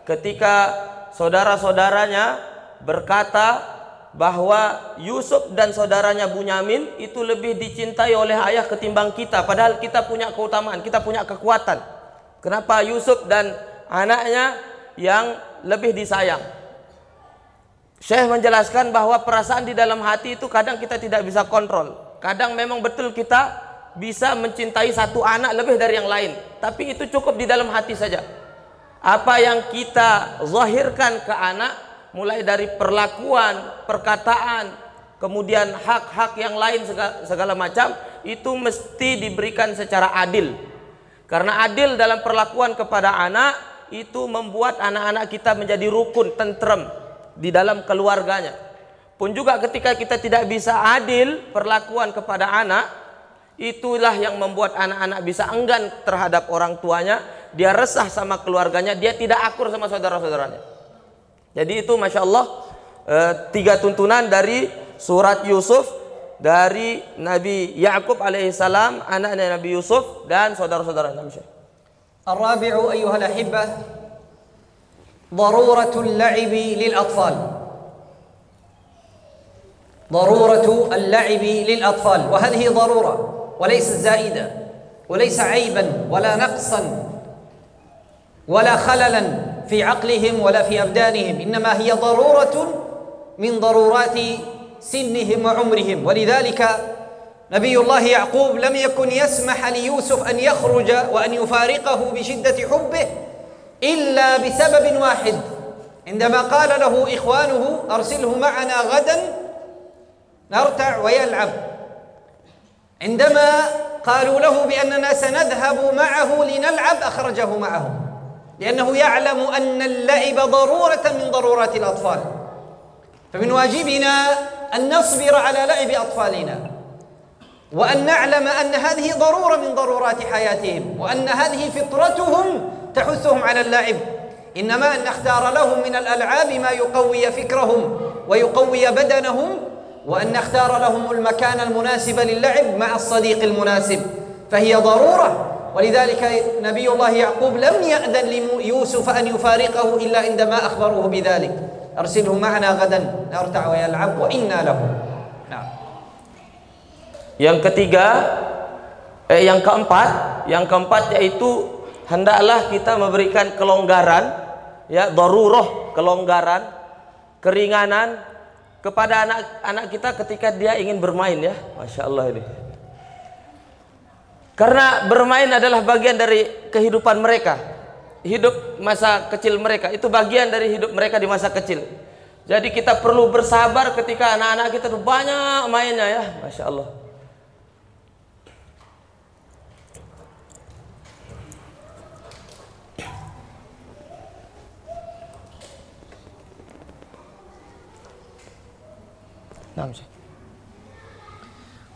ketika saudara-saudaranya berkata bahwa Yusuf dan saudaranya Bunyamin itu lebih dicintai oleh ayah ketimbang kita, padahal kita punya keutamaan, kita punya kekuatan. Kenapa Yusuf dan anaknya yang lebih disayang? Syekh menjelaskan bahwa perasaan di dalam hati itu kadang kita tidak bisa kontrol. Kadang memang betul kita bisa mencintai satu anak lebih dari yang lain, tapi itu cukup di dalam hati saja. Apa yang kita zahirkan ke anak, mulai dari perlakuan, perkataan, kemudian hak-hak yang lain segala macam, itu mesti diberikan secara adil. Karena adil dalam perlakuan kepada anak itu membuat anak-anak kita menjadi rukun, tentrem di dalam keluarganya. Pun juga ketika kita tidak bisa adil perlakuan kepada anak, itulah yang membuat anak-anak bisa enggan terhadap orang tuanya, dia resah sama keluarganya, dia tidak akur sama saudara-saudaranya. Jadi itu Masya Allah tiga tuntunan dari surat Yusuf dari Nabi Ya'qub alaihissalam, anaknya Nabi Yusuf dan saudara-saudaranya. Ar-rabi'u ayyuhal ahibbah, daruratul la'ibi lil atfal. Daruratul la'ibi lil atfal, wa hadhihi darura wa laysa zaida wa laysa 'ayban wala naqsan ولا خللا في عقلهم ولا في أبدانهم، إنما هي ضرورة من ضرورات سنهم وعمرهم. ولذلك نبي الله يعقوب لم يكن يسمح ليوسف أن يخرج وأن يفارقه بشدة حبه إلا بسبب واحد، عندما قال له إخوانه أرسله معنا غدا نرتع ويلعب، عندما قالوا له بأننا سنذهب معه لنلعب أخرجه معهم، لأنه يعلم أن اللعب ضرورة من ضرورات الأطفال. فمن واجبنا أن نصبر على لعب أطفالنا، وأن نعلم أن هذه ضرورة من ضرورات حياتهم، وأن هذه فطرتهم تحثهم على اللعب، إنما أن نختار لهم من الألعاب ما يقوي فكرهم ويقوي بدنهم، وأن نختار لهم المكان المناسب للعب مع الصديق المناسب، فهي ضرورة. ولذلك نبي الله يعقوب لم يأذن ليوسف أن يفارقه إلا عندما أخبروه بذلك، أرسله معنا غدا نرتع ويلعب وإنا له. نعم. Yang keempat yaitu hendaklah kita memberikan kelonggaran, ya, darurah, kelonggaran, keringanan kepada anak-anak kita ketika dia ingin bermain, ya. Masya Allah ini. Karena bermain adalah bagian dari kehidupan mereka. Hidup masa kecil mereka itu bagian dari hidup mereka di masa kecil. Jadi kita perlu bersabar ketika anak-anak kita tuh banyak mainnya, ya. Masya Allah.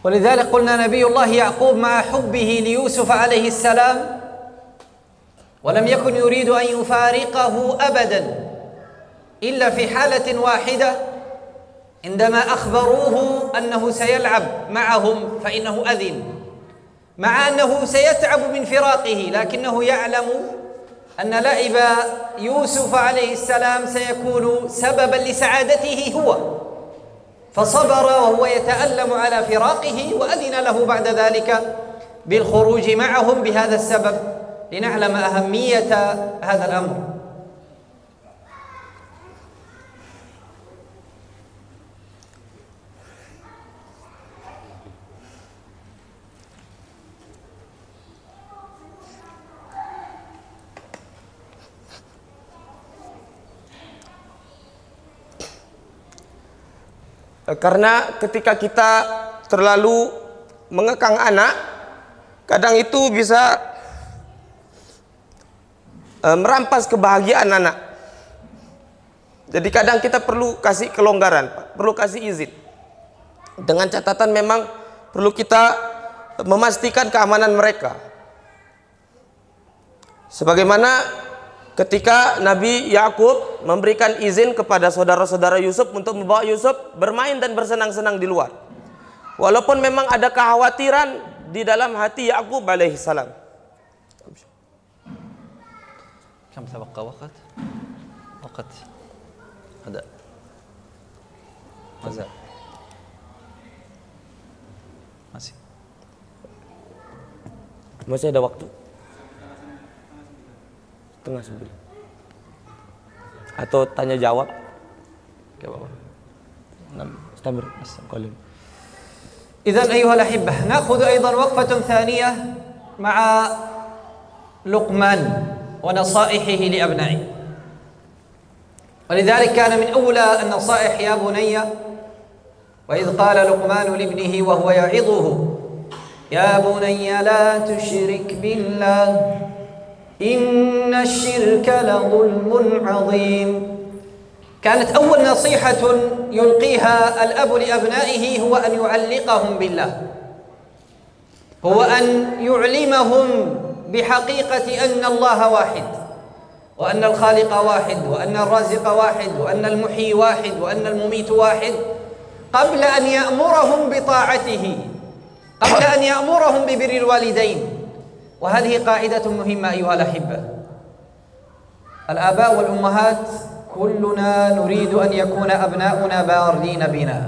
ولذلك قلنا نبي الله يعقوب مع حبه ليوسف عليه السلام ولم يكن يريد أن يفارقه أبدا إلا في حالة واحدة، عندما أخبروه أنه سيلعب معهم فإنه أذن، مع أنه سيتعب من فراقه، لكنه يعلم أن لعب يوسف عليه السلام سيكون سببا لسعادته هو، فصبر وهو يتألم على فراقه، وأذن له بعد ذلك بالخروج معهم بهذا السبب لنعلم أهمية هذا الأمر. Karena ketika kita terlalu mengekang anak, kadang itu bisa merampas kebahagiaan anak. Jadi kadang kita perlu kasih kelonggaran, perlu kasih izin. Dengan catatan memang perlu kita memastikan keamanan mereka. Sebagaimana ketika Nabi Yakub memberikan izin kepada saudara-saudara Yusuf untuk membawa Yusuf bermain dan bersenang-senang di luar, walaupun memang ada kekhawatiran di dalam hati Yakub alaihi salam. Kam tabaqqa waqt? Waqt ada. Mazal. Masih ada waktu? Setengah 9 atau tanya jawab ke bawah. استمر قليل. إذن أيها الأحبة نأخذ أيضا وقفة ثانية مع لقمان ونصائحه لأبنائه، ولذلك كان من أولى النصائح يا بني، وإذ قال لقمان لابنه وهو يعظه يا بني لا تشرك بالله إن الشرك لظلم عظيم. كانت أول نصيحة يلقيها الأب لأبنائه هو أن يعلقهم بالله، هو أن يعلمهم بحقيقة أن الله واحد، وأن الخالق واحد، وأن الرازق واحد، وأن المحيي واحد، وأن المميت واحد، قبل أن يأمرهم بطاعته، قبل أن يأمرهم ببر الوالدين. وهذه قاعدة مهمة أيها الأحبة. الآباء والأمهات كلنا نريد أن يكون أبناؤنا بارين بنا،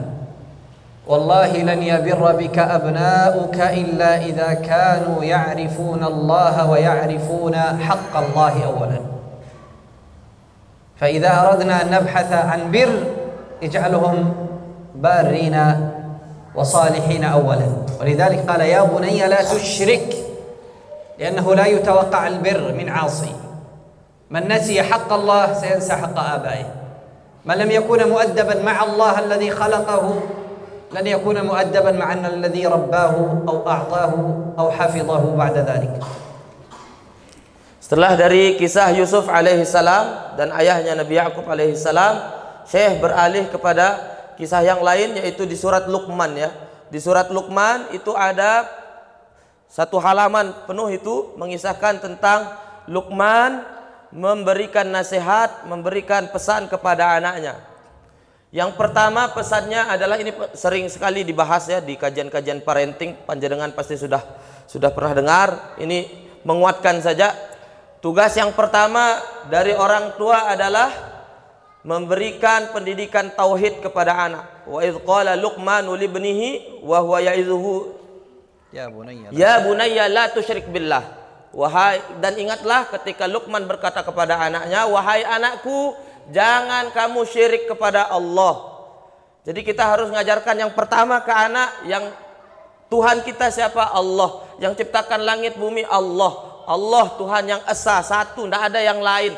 والله لن يبر بك أبناؤك إلا إذا كانوا يعرفون الله ويعرفون حق الله أولا. فإذا أردنا أن نبحث عن بر اجعلهم بارين وصالحين أولا. ولذلك قال يا بني لا تشرك، لأنه لا يتوقع البر من عاصي. من نسي حق الله سينسى حق آبائه. من لم يكن مؤدبا مع الله الذي خلقه لن يكون مؤدبا مع الذي رباه أو أعطاه أو حفظه بعد ذلك. Setelah dari kisah Yusuf alaihi salam dan ayahnya Nabi Yakub alaihi salam, Syekh beralih kepada kisah yang lain, yaitu di surat Luqman ya. Di surat Luqman itu ada satu halaman penuh itu mengisahkan tentang Luqman memberikan nasihat, memberikan pesan kepada anaknya. Yang pertama pesannya adalah, ini sering sekali dibahas ya di kajian-kajian parenting, panjenengan pasti sudah pernah dengar. Ini menguatkan saja. Tugas yang pertama dari orang tua adalah memberikan pendidikan tauhid kepada anak. Wa idz qala Luqmanu li ibnihi wa huwa ya'izuhu ya bunayya la tusyrik billah. Wahai, dan ingatlah ketika Luqman berkata kepada anaknya, wahai anakku, jangan kamu syirik kepada Allah. Jadi kita harus mengajarkan yang pertama ke anak, yang Tuhan kita siapa? Allah. Yang ciptakan langit bumi Allah. Allah Tuhan yang esa, satu, tidak ada yang lain.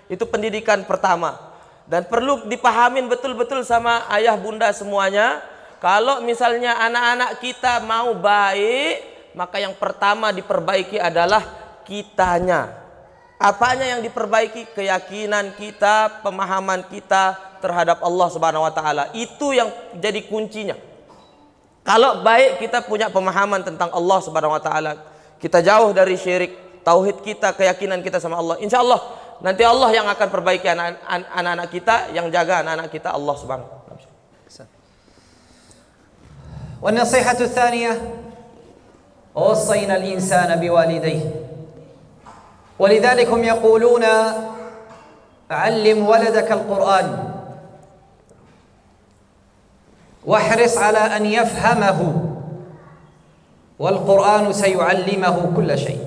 Itu pendidikan pertama. Dan perlu dipahamin betul-betul sama ayah bunda semuanya. Kalau misalnya anak-anak kita mau baik, maka yang pertama diperbaiki adalah kitanya. Apanya yang diperbaiki? Keyakinan kita, pemahaman kita terhadap Allah Subhanahu wa taala. Itu yang jadi kuncinya. Kalau baik kita punya pemahaman tentang Allah Subhanahu wa taala, kita jauh dari syirik, tauhid kita, keyakinan kita sama Allah, insya Allah nanti Allah yang akan perbaiki anak-anak kita, yang jaga anak-anak kita Allah Subhanahu wa taala. والنصيحة الثانية ووصينا الإنسان بوالديه. ولذلك هم يقولون علم ولدك القرآن واحرص على أن يفهمه، والقرآن سيعلمه كل شيء.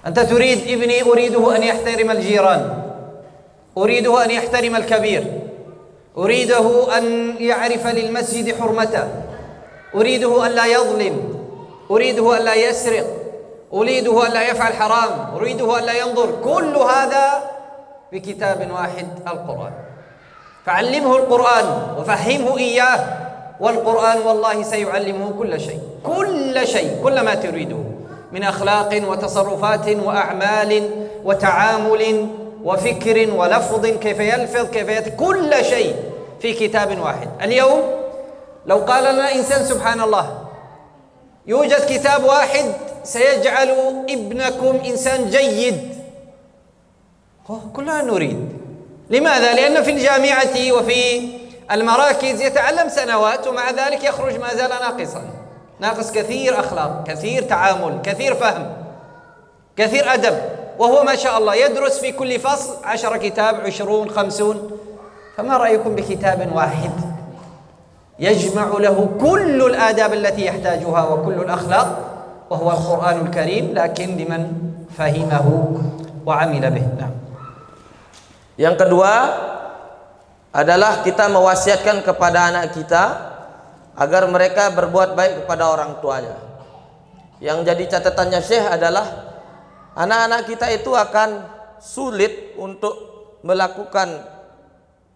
أنت تريد ابني، أريده أن يحترم الجيران، أريده أن يحترم الكبير، أريده أن يعرف للمسجد حرمته، أريده أن لا يظلم، أريده أن لا يسرق، أريده أن لا يفعل حرام، أريده أن لا ينظر. كل هذا بكتاب واحد، القرآن. فعلمه القرآن وفهمه إياه، والقرآن والله سيعلمه كل شيء، كل شيء، كل ما تريده من أخلاق وتصرفات وأعمال وتعامل وفكر ولفظ، كيف يلفظ، كيف كل شيء في كتاب واحد. اليوم لو قال لنا إنسان سبحان الله يوجد كتاب واحد سيجعل ابنكم إنسان جيد، كلنا نريد. لماذا؟ لأن في الجامعة وفي المراكز يتعلم سنوات ومع ذلك يخرج ما زال ناقصا، ناقص كثير أخلاق، كثير تعامل، كثير فهم، كثير أدب، وهو ما شاء الله يدرس في كل فصل 10 كتاب، 20، 50. فما رأيكم بكتاب واحد يجمع له كل الآداب التي يحتاجها وكل الأخلاق، وهو القرآن الكريم، لكن لمن فهمه وعمل به. نعم. Yang kedua adalah kita mewasiatkan kepada anak kita agar mereka berbuat baik kepada orang tuanya. Yang jadi catatannya Syekh adalah anak-anak kita itu akan sulit untuk melakukan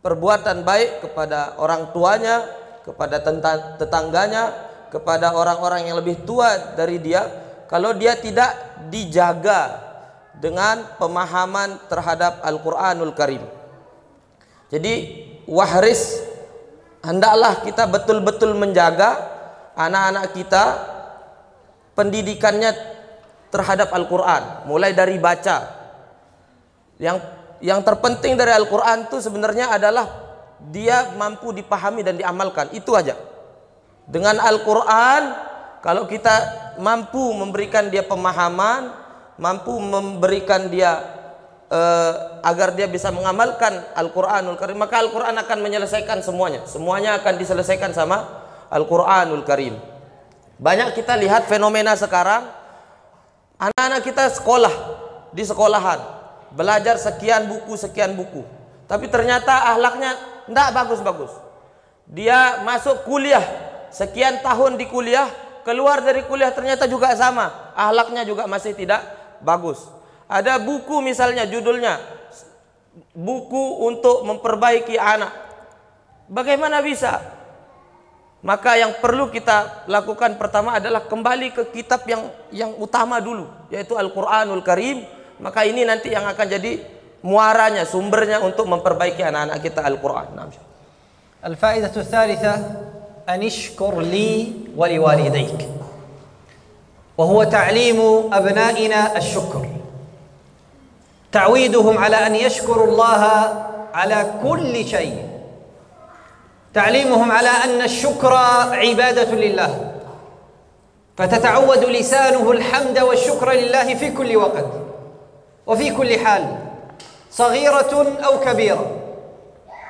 perbuatan baik kepada orang tuanya, kepada tetangganya, kepada orang-orang yang lebih tua dari dia, kalau dia tidak dijaga dengan pemahaman terhadap Al-Quranul Karim. Jadi wahris, hendaklah kita betul-betul menjaga anak-anak kita pendidikannya terhadap Al-Quran, mulai dari baca. Yang terpenting dari Al-Quran itu sebenarnya adalah dia mampu dipahami dan diamalkan, itu aja. Dengan Al-Quran, kalau kita mampu memberikan dia pemahaman, mampu memberikan dia agar dia bisa mengamalkan Al-Quranul Karim, maka Al-Quran akan menyelesaikan semuanya. Semuanya akan diselesaikan sama Al-Quranul Karim. Banyak kita lihat fenomena sekarang, anak-anak kita sekolah, di sekolahan, belajar sekian buku, tapi ternyata akhlaknya tidak bagus-bagus. Dia masuk kuliah, sekian tahun di kuliah, keluar dari kuliah ternyata juga sama, akhlaknya juga masih tidak bagus. Ada buku misalnya judulnya buku untuk memperbaiki anak. Bagaimana bisa? Maka yang perlu kita lakukan pertama adalah kembali ke kitab yang utama dulu, yaitu Al-Quranul Karim. Maka ini nanti yang akan jadi muaranya, sumbernya untuk memperbaiki anak-anak kita Al-Quran. Al-faidatu tsalitsa an ishkur li wa liwalidayk, wa huwa ta'limu abna'ina asy-syukr. تعويدهم على أن يشكروا الله على كل شيء، تعليمهم على أن الشكر عبادة لله، فتتعود لسانه الحمد والشكر لله في كل وقت وفي كل حال، صغيرة أو كبيرة،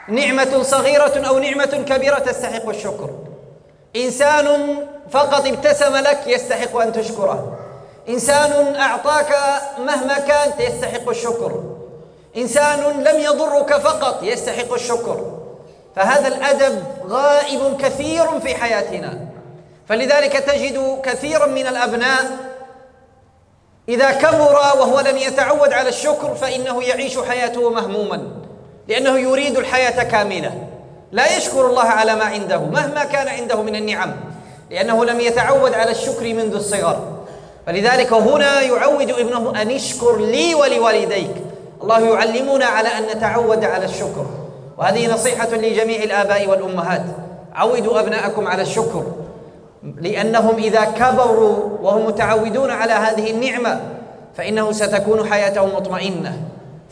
نعمة صغيرة أو نعمة كبيرة تستحق الشكر. إنسان فقط ابتسم لك يستحق أن تشكره، إنسان أعطاك مهما كان يستحق الشكر، إنسان لم يضرك فقط يستحق الشكر. فهذا الأدب غائب كثير في حياتنا، فلذلك تجد كثيرا من الأبناء إذا كبر وهو لم يتعود على الشكر فإنه يعيش حياته مهموما، لأنه يريد الحياة كاملة، لا يشكر الله على ما عنده مهما كان عنده من النعم، لأنه لم يتعود على الشكر منذ الصغر. فلذلك هنا يعود ابنه أن اشكر لي ولوالديك. الله يعلمنا على أن نتعود على الشكر، وهذه نصيحة لجميع الآباء والأمهات. عودوا أبناءكم على الشكر، لأنهم إذا كبروا وهم متعودون على هذه النعمة فإنه ستكون حياتهم مطمئنة.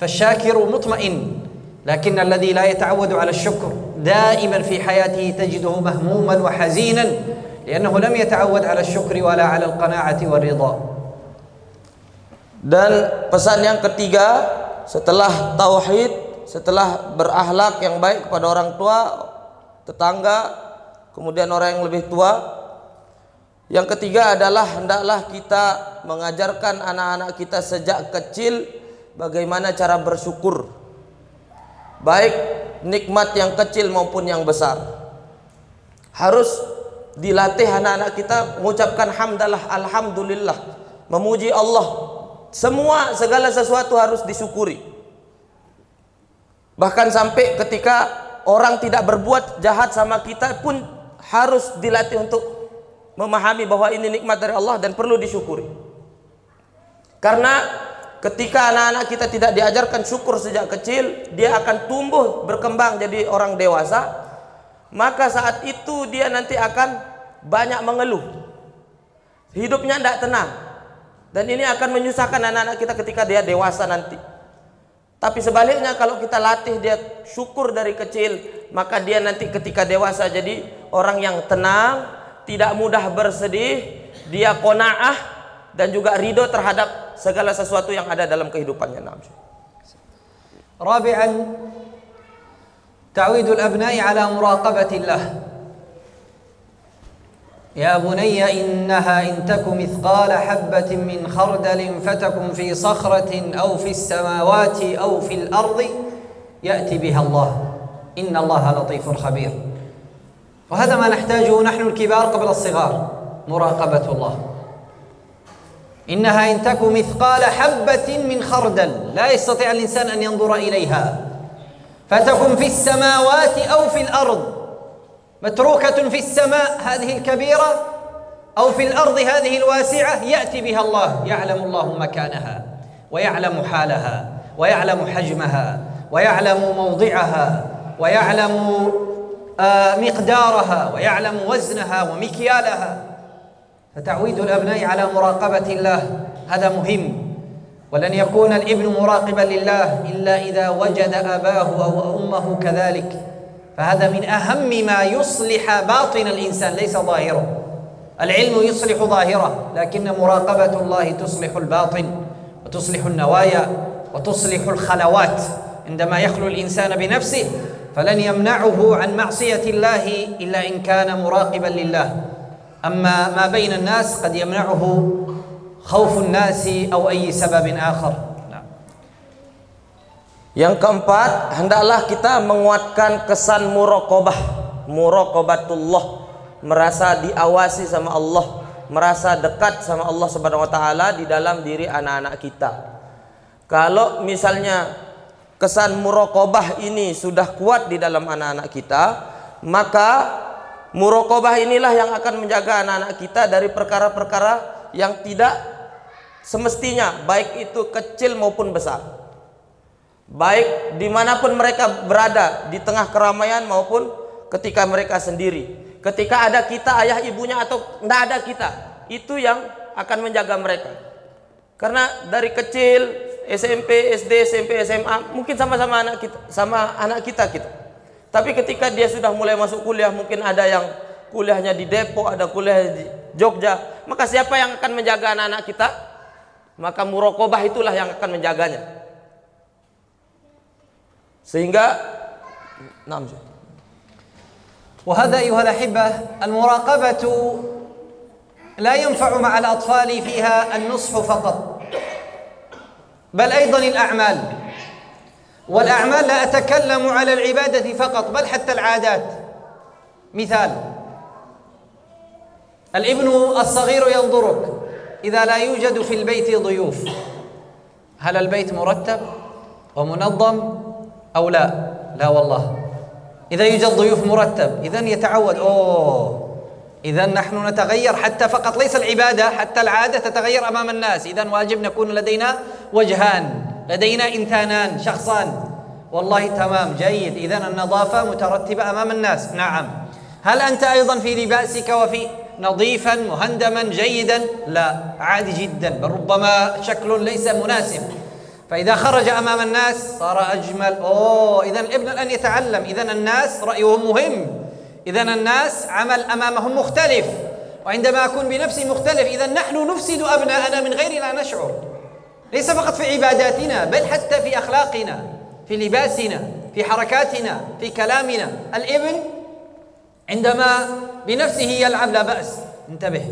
فالشاكر مطمئن، لكن الذي لا يتعود على الشكر دائما في حياته تجده مهموما وحزينا، لأنه لم يتعود على الشكر ولا على القناعة والرضا. Dan pesan yang ketiga, setelah tauhid, setelah berakhlak yang baik kepada orang tua, tetangga, kemudian orang yang lebih tua, yang ketiga adalah hendaklah kita mengajarkan anak-anak kita sejak kecil bagaimana cara bersyukur, baik nikmat yang kecil maupun yang besar. Harus dilatih anak-anak kita mengucapkan hamdalah, alhamdulillah, memuji Allah. Segala sesuatu harus disyukuri. Bahkan sampai ketika orang tidak berbuat jahat sama kita pun harus dilatih untuk memahami bahwa ini nikmat dari Allah dan perlu disyukuri. Karena ketika anak-anak kita tidak diajarkan syukur sejak kecil, dia akan tumbuh berkembang jadi orang dewasa, maka saat itu dia nanti akan banyak mengeluh, hidupnya tidak tenang, dan ini akan menyusahkan anak-anak kita ketika dia dewasa nanti. Tapi sebaliknya, kalau kita latih dia syukur dari kecil, maka dia nanti ketika dewasa jadi orang yang tenang, tidak mudah bersedih, dia qanaah dan juga ridho terhadap segala sesuatu yang ada dalam kehidupannya. Rabi'an, ta'widul abna'i ala muraqabatillah. يا بني إنها إن تك مثقال حبة من خردل فتكن في صخرة أو في السماوات أو في الأرض يأتي بها الله إن الله لطيف خبير. وهذا ما نحتاجه نحن الكبار قبل الصغار، مراقبة الله. إنها إن تك مثقال حبة من خردل لا يستطيع الإنسان أن ينظر إليها فتكن في السماوات أو في الأرض، متروكة في السماء هذه الكبيرة أو في الأرض هذه الواسعة يأتي بها الله، يعلم الله مكانها ويعلم حالها ويعلم حجمها ويعلم موضعها ويعلم مقدارها ويعلم وزنها ومكيالها. فتعويد الأبناء على مراقبة الله هذا مهم، ولن يكون الابن مراقبا لله إلا إذا وجد أباه أو أمه كذلك. فهذا من أهم ما يصلح باطن الإنسان ليس ظاهره. العلم يصلح ظاهره، لكن مراقبة الله تصلح الباطن وتصلح النوايا وتصلح الخلوات. عندما يخلو الإنسان بنفسه فلن يمنعه عن معصية الله إلا إن كان مراقبا لله. أما ما بين الناس قد يمنعه خوف الناس أو أي سبب آخر. Yang keempat, hendaklah kita menguatkan kesan muraqabatullah, merasa diawasi sama Allah, merasa dekat sama Allah Subhanahu wa taala di dalam diri anak-anak kita. Kalau misalnya kesan muraqabah ini sudah kuat di dalam anak-anak kita, maka muraqabah inilah yang akan menjaga anak-anak kita dari perkara-perkara yang tidak semestinya, baik itu kecil maupun besar. Baik dimanapun mereka berada, di tengah keramaian maupun ketika mereka sendiri, ketika ada kita, ayah ibunya, atau tidak ada kita, itu yang akan menjaga mereka. Karena dari kecil, SMP, SD, SMP, SMA, mungkin sama-sama anak kita. Tapi ketika dia sudah mulai masuk kuliah, mungkin ada yang kuliahnya di Depok, ada kuliah di Jogja, maka siapa yang akan menjaga anak-anak kita? Maka muraqabah itulah yang akan menjaganya. Sehingga وهذا أيها الأحبة المراقبة لا ينفع مع الأطفال فيها النصح فقط، بل أيضا الأعمال. والأعمال لا أتكلم على العبادة فقط، بل حتى العادات. مثال: الابن الصغير ينظرك إذا لا يوجد في البيت ضيوف، هل البيت مرتب ومنظم أو لا؟ لا والله. إذا يوجد ضيوف مرتب، إذن يتعود، إذن نحن نتغير حتى فقط ليس العبادة، حتى العادة تتغير أمام الناس. إذن واجب نكون لدينا وجهان، لدينا إنسانان، شخصان. والله تمام، جيد. إذن النظافة مترتبة أمام الناس. نعم. هل أنت أيضا في لباسك وفي نظيفا مهندما جيدا؟ لا، عادي جدا، بل ربما شكل ليس مناسب. فإذا خرج أمام الناس صار أجمل. إذن الابن الآن يتعلم. إذن الناس رأيهم مهم، إذن الناس عمل أمامهم مختلف. وعندما أكون بنفسي مختلف إذا نحن نفسد أبناءنا من غير لا نشعر، ليس فقط في عباداتنا بل حتى في أخلاقنا، في لباسنا، في حركاتنا، في كلامنا. الابن عندما بنفسه يلعب لا بأس، انتبه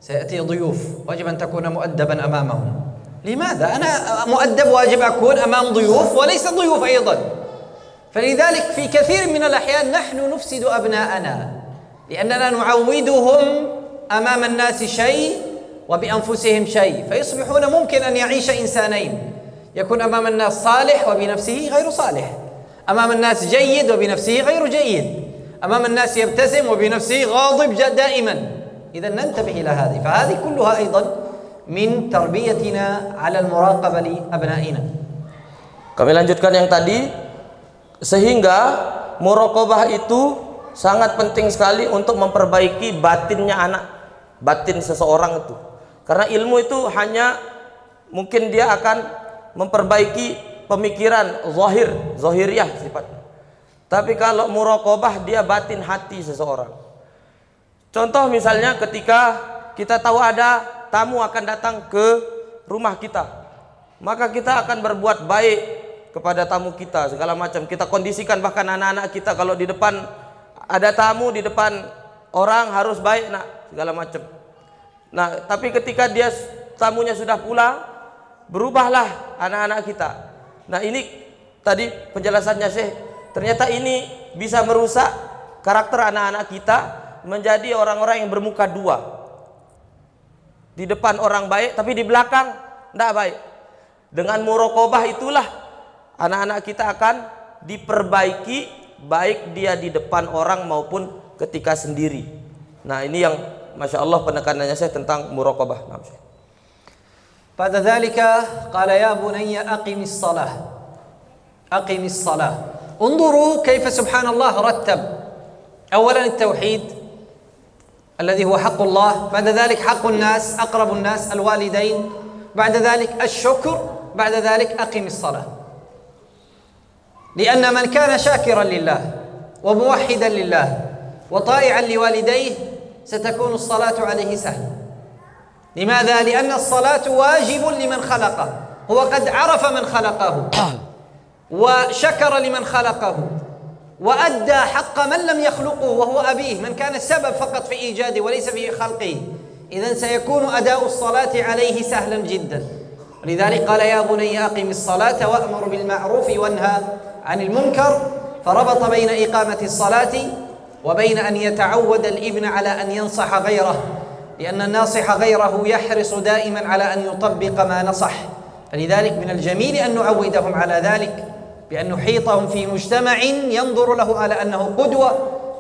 سيأتي ضيوف وجب أن تكون مؤدبا أمامهم. لماذا؟ أنا مؤدب واجب أكون أمام ضيوف وليس ضيوف أيضا. فلذلك في كثير من الأحيان نحن نفسد أبناءنا لأننا نعودهم أمام الناس شيء وبأنفسهم شيء، فيصبحون ممكن أن يعيش إنسانين، يكون أمام الناس صالح وبنفسه غير صالح، أمام الناس جيد وبنفسه غير جيد، أمام الناس يبتسم وبنفسه غاضب دائما. إذا ننتبه إلى هذه، فهذه كلها أيضا من تربيتنا على المراقبة لأبنائنا. Kami lanjutkan yang tadi, sehingga muraqabah itu sangat penting sekali untuk memperbaiki batinnya anak, batin seseorang itu. Karena ilmu itu hanya mungkin dia akan memperbaiki pemikiran zahiriyah sifatnya. Tapi kalau muraqabah dia batin hati seseorang. Contoh misalnya ketika kita tahu ada tamu akan datang ke rumah kita, maka kita akan berbuat baik kepada tamu kita segala macam. Kita kondisikan bahkan anak-anak kita kalau di depan ada tamu, di depan orang harus baik nak segala macam. Nah, tapi ketika dia tamunya sudah pulang, berubahlah anak-anak kita. Nah, ini tadi penjelasannya Syekh, ternyata ini bisa merusak karakter anak-anak kita menjadi orang-orang yang bermuka dua. Di depan orang baik tapi di belakang tidak baik. Dengan muraqabah itulah anak-anak kita akan diperbaiki, baik dia di depan orang maupun ketika sendiri. Nah, ini yang Masya Allah penekanannya saya tentang muraqabah. بعد ذلك قال يا بني أقم الصلاة أقم الصلاة. انظروا كيف سبحان الله رتب أولا التوحيد الذي هو حق الله، بعد ذلك حق الناس أقرب الناس الوالدين، بعد ذلك الشكر، بعد ذلك أقم الصلاة. لأن من كان شاكرا لله وموحدا لله وطائعا لوالديه ستكون الصلاة عليه سهلة. لماذا؟ لأن الصلاة واجب لمن خلقه، هو قد عرف من خلقه وشكر لمن خلقه وأدى حق من لم يخلقه وهو أبيه، من كان السبب فقط في إيجاده وليس في خلقه، إذن سيكون أداء الصلاة عليه سهلا جدا. ولذلك قال يا بني أقم الصلاة وأمر بالمعروف وانهى عن المنكر، فربط بين إقامة الصلاة وبين أن يتعود الابن على أن ينصح غيره، لأن الناصح غيره يحرص دائما على أن يطبق ما نصح. فلذلك من الجميل أن نعودهم على ذلك بأن نحيطهم في مجتمع ينظر له على أنه قدوة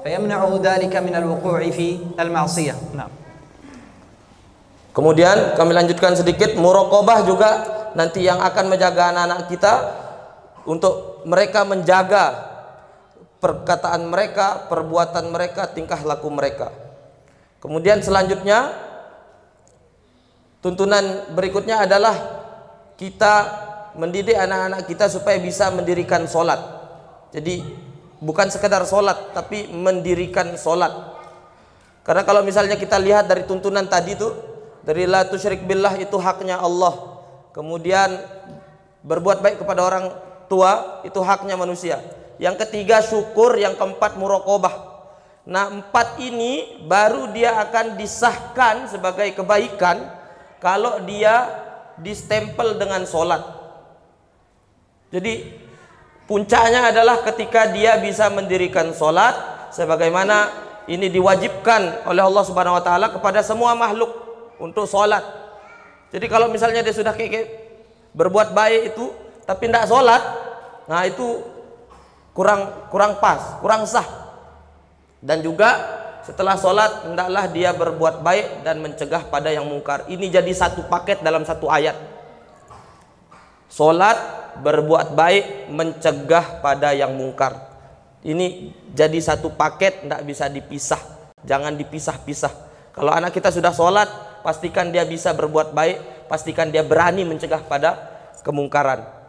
فيمنعه ذلك من الوقوع في المعصية. نعم. Kemudian kami lanjutkan sedikit, muraqabah juga nanti yang akan menjaga anak-anak kita untuk mereka menjaga perkataan mereka, perbuatan mereka, tingkah laku mereka. Kemudian selanjutnya tuntunan berikutnya adalah kita mendidik anak-anak kita supaya bisa mendirikan sholat. Jadi bukan sekedar sholat tapi mendirikan sholat. Karena kalau misalnya kita lihat dari tuntunan tadi itu, dari la tusyrik billah itu haknya Allah. Kemudian berbuat baik kepada orang tua itu haknya manusia. Yang ketiga syukur, yang keempat muraqabah. Nah, 4 ini baru dia akan disahkan sebagai kebaikan kalau dia distempel dengan sholat. Jadi puncaknya adalah ketika dia bisa mendirikan sholat sebagaimana ini diwajibkan oleh Allah Subhanahu wa taala kepada semua makhluk untuk sholat. Jadi kalau misalnya dia sudah kayak berbuat baik itu tapi tidak sholat, nah itu kurang pas, kurang sah. Dan juga setelah sholat hendaklah dia berbuat baik dan mencegah pada yang mungkar. Ini jadi satu paket dalam satu ayat. Sholat, berbuat baik, mencegah pada yang mungkar. Ini jadi satu paket, tidak bisa dipisah. Jangan dipisah-pisah. Kalau anak kita sudah sholat, pastikan dia bisa berbuat baik, pastikan dia berani mencegah pada kemungkaran.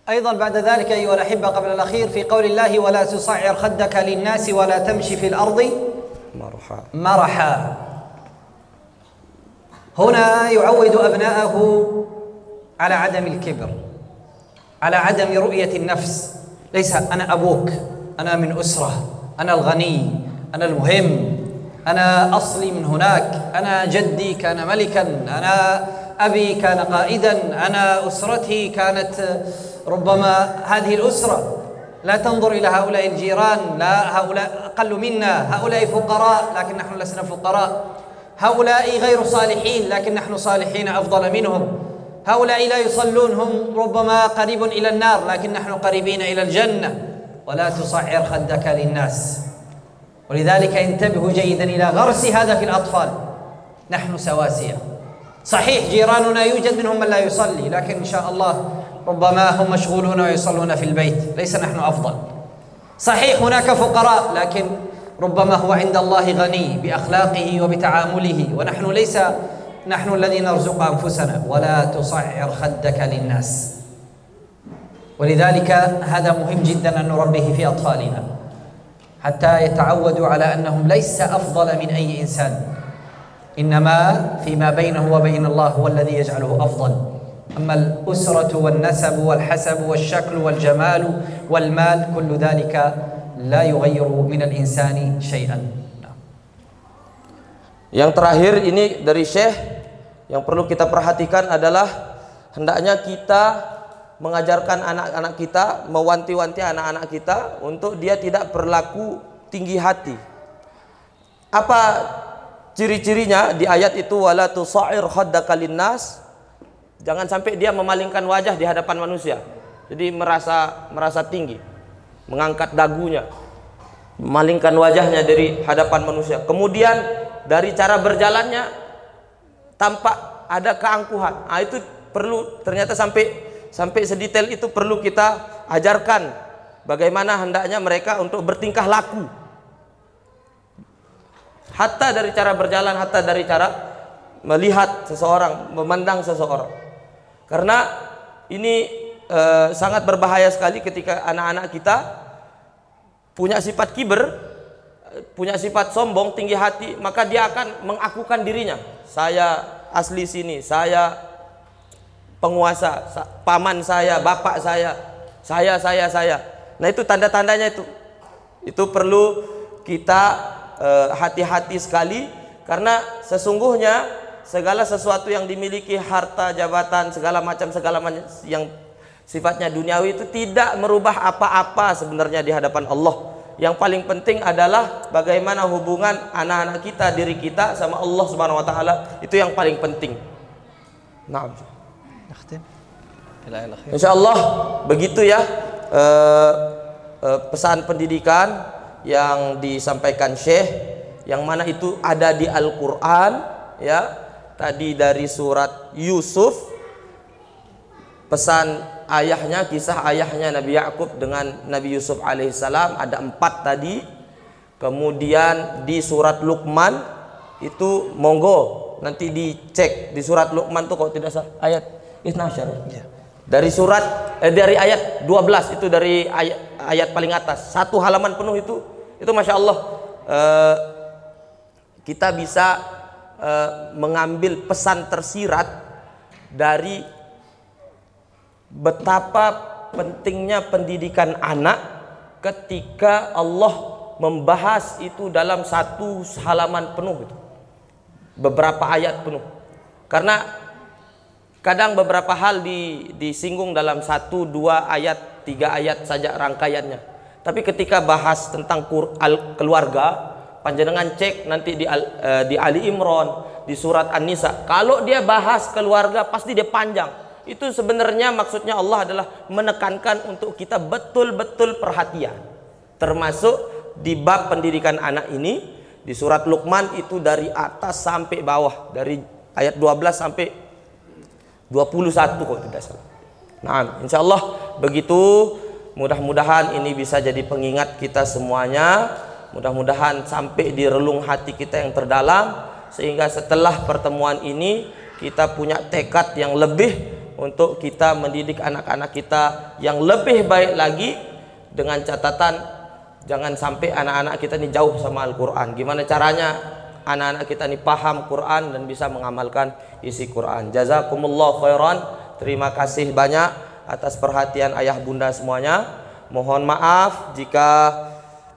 أيضا بعد ذلك أيها الأحبة قبل الأخير في قول الله ولا تصعر خدك للناس ولا تمشي في الأرض مرحا. هنا يعود أبناءه على عدم الكبر، على عدم رؤية النفس. ليس أنا أبوك، أنا من أسرة، أنا الغني، أنا المهم، أنا أصلي من هناك، أنا جدي كان ملكا، أنا أبي كان قائدا، أنا أسرتي كانت ربما هذه الأسرة. لا تنظر إلى هؤلاء الجيران، لا هؤلاء أقل منا، هؤلاء فقراء لكن نحن لسنا فقراء، هؤلاء غير صالحين لكن نحن صالحين أفضل منهم، هؤلاء لا يصلون هم ربما قريب إلى النار لكن نحن قريبين إلى الجنة. ولا تصعر خدك للناس. ولذلك انتبهوا جيدا إلى غرس هذا في الأطفال. نحن سواسية، صحيح جيراننا يوجد منهم من لا يصلي، لكن إن شاء الله ربما هم مشغولون ويصلون في البيت، ليس نحن أفضل. صحيح هناك فقراء لكن ربما هو عند الله غني بأخلاقه وبتعامله، ونحن ليس نحن الذين نرزق أنفسنا. ولا تصعر خدك للناس. ولذلك هذا مهم جدا أن نربيه في أطفالنا حتى يتعودوا على أنهم ليس أفضل من أي إنسان، إنما فيما بينه وبين الله هو الذي يجعله أفضل. أما الأسرة والنسب والحسب والشكل والجمال والمال كل ذلك لا يغير من الإنسان شيئا. Yang terakhir ini dari Syekh, yang perlu kita perhatikan adalah hendaknya kita mengajarkan anak-anak kita, mewanti-wanti anak-anak kita untuk dia tidak berlaku tinggi hati. Apa ciri-cirinya di ayat itu? Wala tusair khaddaka linnas. Jangan sampai dia memalingkan wajah di hadapan manusia. Jadi merasa tinggi, mengangkat dagunya, memalingkan wajahnya dari hadapan manusia. Kemudian dari cara berjalannya tampak ada keangkuhan. Itu perlu, ternyata sampai sedetail itu perlu kita ajarkan bagaimana hendaknya mereka untuk bertingkah laku. Hatta dari cara berjalan, hatta dari cara melihat seseorang, memandang seseorang. Karena ini sangat berbahaya sekali ketika anak-anak kita punya sifat kiber, punya sifat sombong, tinggi hati, maka dia akan mengakukan dirinya. Saya asli sini, saya penguasa, paman saya, bapak saya. Nah itu tanda-tandanya itu. Itu perlu kita hati-hati sekali, karena sesungguhnya segala sesuatu yang dimiliki, harta, jabatan, segala macam yang sifatnya duniawi itu tidak merubah apa-apa sebenarnya di hadapan Allah. Yang paling penting adalah bagaimana hubungan anak-anak kita, diri kita sama Allah Subhanahu wa taala, itu yang paling penting. Nah, insyaallah begitu ya pesan pendidikan yang disampaikan Syekh, yang mana itu ada di Al-Qur'an ya. Tadi dari surat Yusuf, pesan ayahnya, kisah ayahnya Nabi Yakub dengan Nabi Yusuf alaihissalam ada 4 tadi. Kemudian di surat Luqman itu monggo nanti dicek di surat Luqman tuh kalau tidak salah ayat 12 ya. Dari surat dari ayat 12 itu, dari ayat paling atas, 1 halaman penuh itu Masya Allah kita bisa mengambil pesan tersirat dari betapa pentingnya pendidikan anak ketika Allah membahas itu dalam 1 halaman penuh itu, beberapa ayat penuh. Karena kadang beberapa hal disinggung dalam 1, 2 ayat, 3 ayat saja rangkaiannya. Tapi ketika bahas tentang keluarga, panjenengan cek nanti di Ali Imran, di surat An-Nisa, kalau dia bahas keluarga pasti dia panjang. Itu sebenarnya maksudnya Allah adalah menekankan untuk kita betul-betul perhatian. Termasuk di bab pendidikan anak ini, di surat Luqman itu dari atas sampai bawah, dari ayat 12 sampai 21 kalau tidak salah. Nah, insya Allah begitu. Mudah-mudahan ini bisa jadi pengingat kita semuanya. Mudah-mudahan sampai di relung hati kita yang terdalam, sehingga setelah pertemuan ini kita punya tekad yang lebih untuk kita mendidik anak-anak kita yang lebih baik lagi, dengan catatan jangan sampai anak-anak kita ini jauh sama Al-Quran. Gimana caranya? anak-anak kita ini paham Quran dan bisa mengamalkan isi Quran. Jazakumullah khairan. Terima kasih banyak atas perhatian ayah bunda semuanya. Mohon maaf jika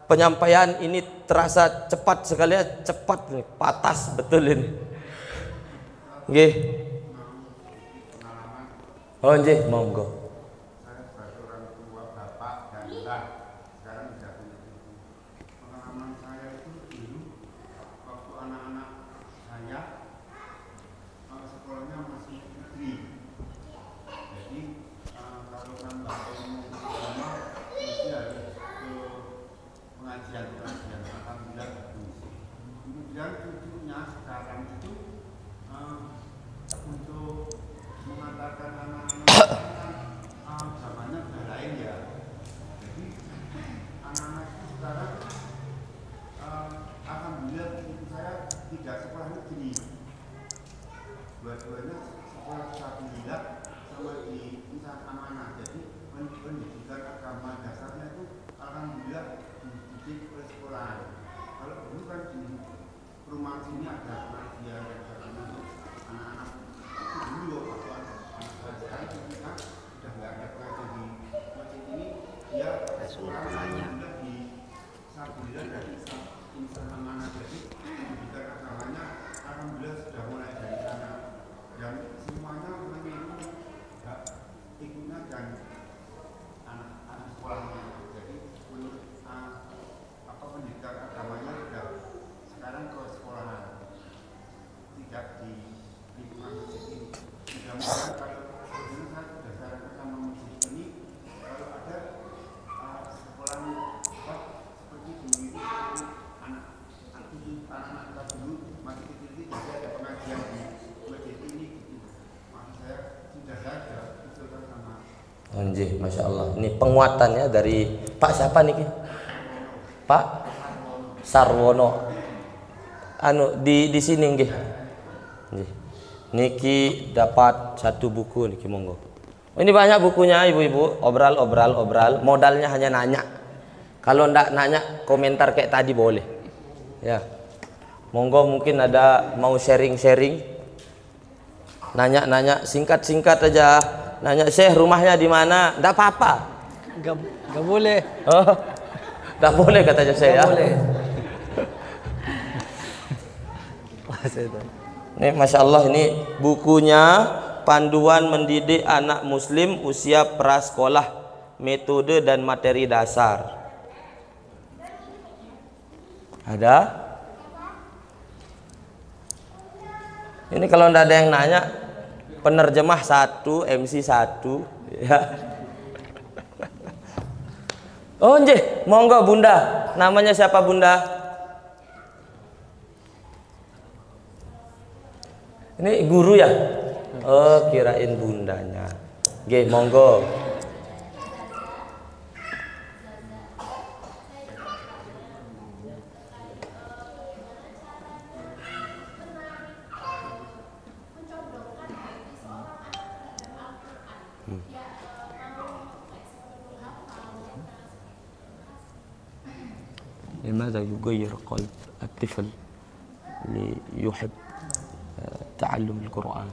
penyampaian ini terasa cepat sekali ya, cepat nih, patas betul ini. Nggih. Oh nggih, monggo. Masya Allah, ini penguatannya dari Pak siapa nih? Pak Sarwono. Di sini nggih. Niki dapat satu buku niki monggo. Ini banyak bukunya ibu-ibu, obral. Modalnya hanya nanya. Kalau ndak nanya komentar kayak tadi boleh. Ya. Monggo mungkin ada mau sharing-sharing. Nanya-nanya singkat-singkat aja. Nanya Syekh rumahnya di mana? Enggak apa-apa. Enggak boleh. Oh. Enggak boleh katanya Syekh ya. Boleh. Ini Masya Allah, ini bukunya Panduan Mendidik Anak Muslim Usia Prasekolah, Metode dan Materi Dasar. Ada? Ini kalau enggak ada yang nanya, penerjemah 1, MC 1 ya. Oh nggih, monggo Bunda. Namanya siapa Bunda? Ini guru ya? Oh, kirain bundanya. Nggih, monggo. لماذا يغير قلب الطفل ليحب تعلم القرآن؟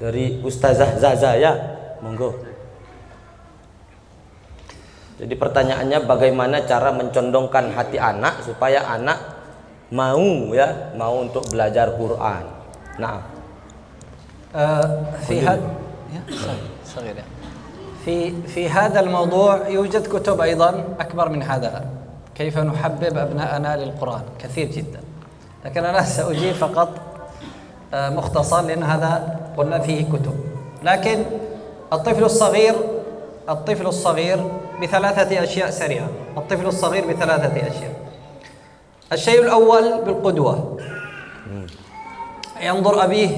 Dari Ustazah Zaza ya, monggo. Jadi pertanyaannya bagaimana cara mencondongkan hati anak supaya anak mau untuk belajar Quran. Nah, في هذا الموضوع يوجد كتب أيضا أكبر من هذا، كيف نحبب أبناءنا للقرآن، كثير جدا، لكن أنا سأجيب فقط مختصر لأن هذا قلنا فيه كتب. لكن الطفل الصغير بثلاثة أشياء سريعة. الطفل الصغير بثلاثة أشياء. الشيء الأول بالقدوة، ينظر أبيه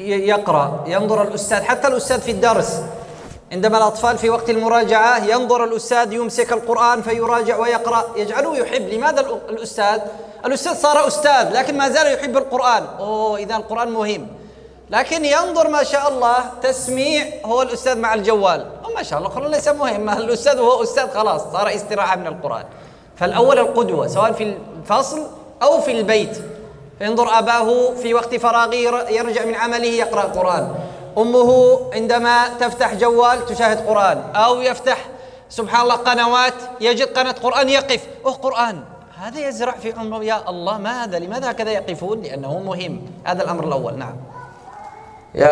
يقرأ، ينظر الأستاذ، حتى الأستاذ في الدرس عندما الأطفال في وقت المراجعة ينظر الأستاذ يمسك القرآن فيراجع ويقرأ، يجعله يحب. لماذا الأستاذ صار أستاذ لكن ما زال يحب القرآن. إذا القرآن مهم. لكن ينظر ما شاء الله تسميع هو الأستاذ مع الجوال ما شاء الله خلاص ليس مهم الأستاذ وهو أستاذ خلاص صار استراحة من القرآن. فالأول القدوة سواء في الفصل أو في البيت، فينظر أباه في وقت فراغه يرجع من عمله يقرأ قرآن، أمه عندما تفتح جوال تشاهد قرآن، أو يفتح سبحان الله قنوات يجد قناة قرآن يقف قرآن. هذا يزرع في عمره يا الله ما هذا لماذا هكذا يقفون؟ لأنه مهم. هذا الأمر الأول. نعم. Ya,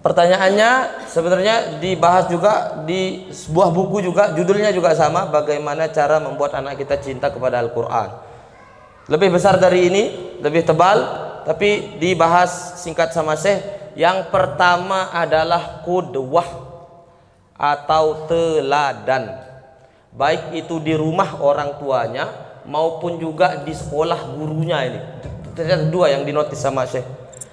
pertanyaannya sebenarnya dibahas juga di sebuah buku juga, judulnya juga sama, bagaimana cara membuat anak kita cinta kepada Al-Quran. Lebih besar dari ini, lebih tebal, tapi dibahas singkat sama Syekh. Yang pertama adalah qudwah atau teladan, baik itu di rumah orang tuanya maupun juga di sekolah gurunya. Ini ternyata dua yang dinotis sama Syekh.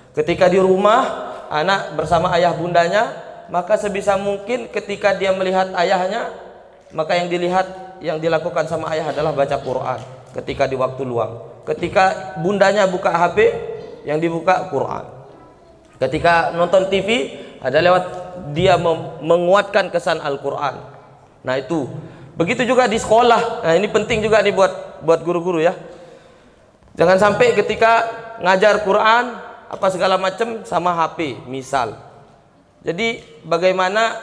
Ketika di rumah anak bersama ayah bundanya, maka sebisa mungkin ketika dia melihat ayahnya, maka yang dilihat, yang dilakukan sama ayah adalah baca Quran ketika di waktu luang. Ketika bundanya buka HP, yang dibuka Quran. Ketika nonton TV, ada lewat dia menguatkan kesan Al-Quran. Nah itu. Begitu juga di sekolah. Nah ini penting juga nih buat guru-guru ya. Jangan sampai ketika ngajar Quran apa segala macam sama HP misal. Jadi bagaimana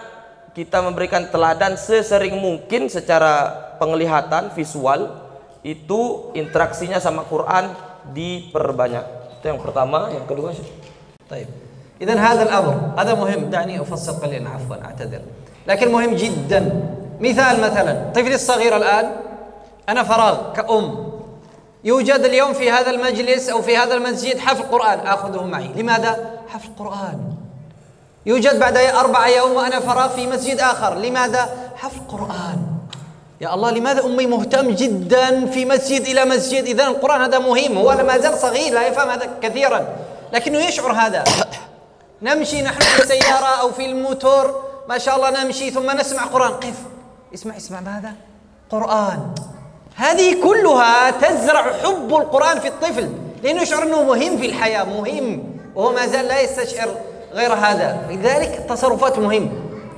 kita memberikan teladan sesering mungkin secara penglihatan visual, itu interaksinya sama Quran diperbanyak. Itu yang pertama. Yang kedua طيب إذن هذا الأمر هذا مهم. دعني أفصل قليلا عفوا أعتذر لكن مهم جدا. مثلا طفلي الصغير الآن أنا فراغ كأم يوجد اليوم في هذا المجلس أو في هذا المسجد حفل قرآن آخذه معي. لماذا؟ حفل قرآن. يوجد بعد 4 يوم وأنا فراغ في مسجد آخر. لماذا؟ حفل قرآن. يا الله لماذا أمي مهتم جدا في مسجد إلى مسجد؟ إذن القرآن هذا مهم. هو ما زال صغير لا يفهم هذا كثيرا لكنه يشعر هذا. نمشي نحن في السيارة أو في الموتور ما شاء الله نمشي ثم نسمع قرآن. قف اسمع ماذا؟ قرآن. هذه كلها تزرع حب القرآن في الطفل لأنه يشعر أنه مهم في الحياة مهم وهو ما زال لا يستشعر غير هذا. لذلك التصرفات مهم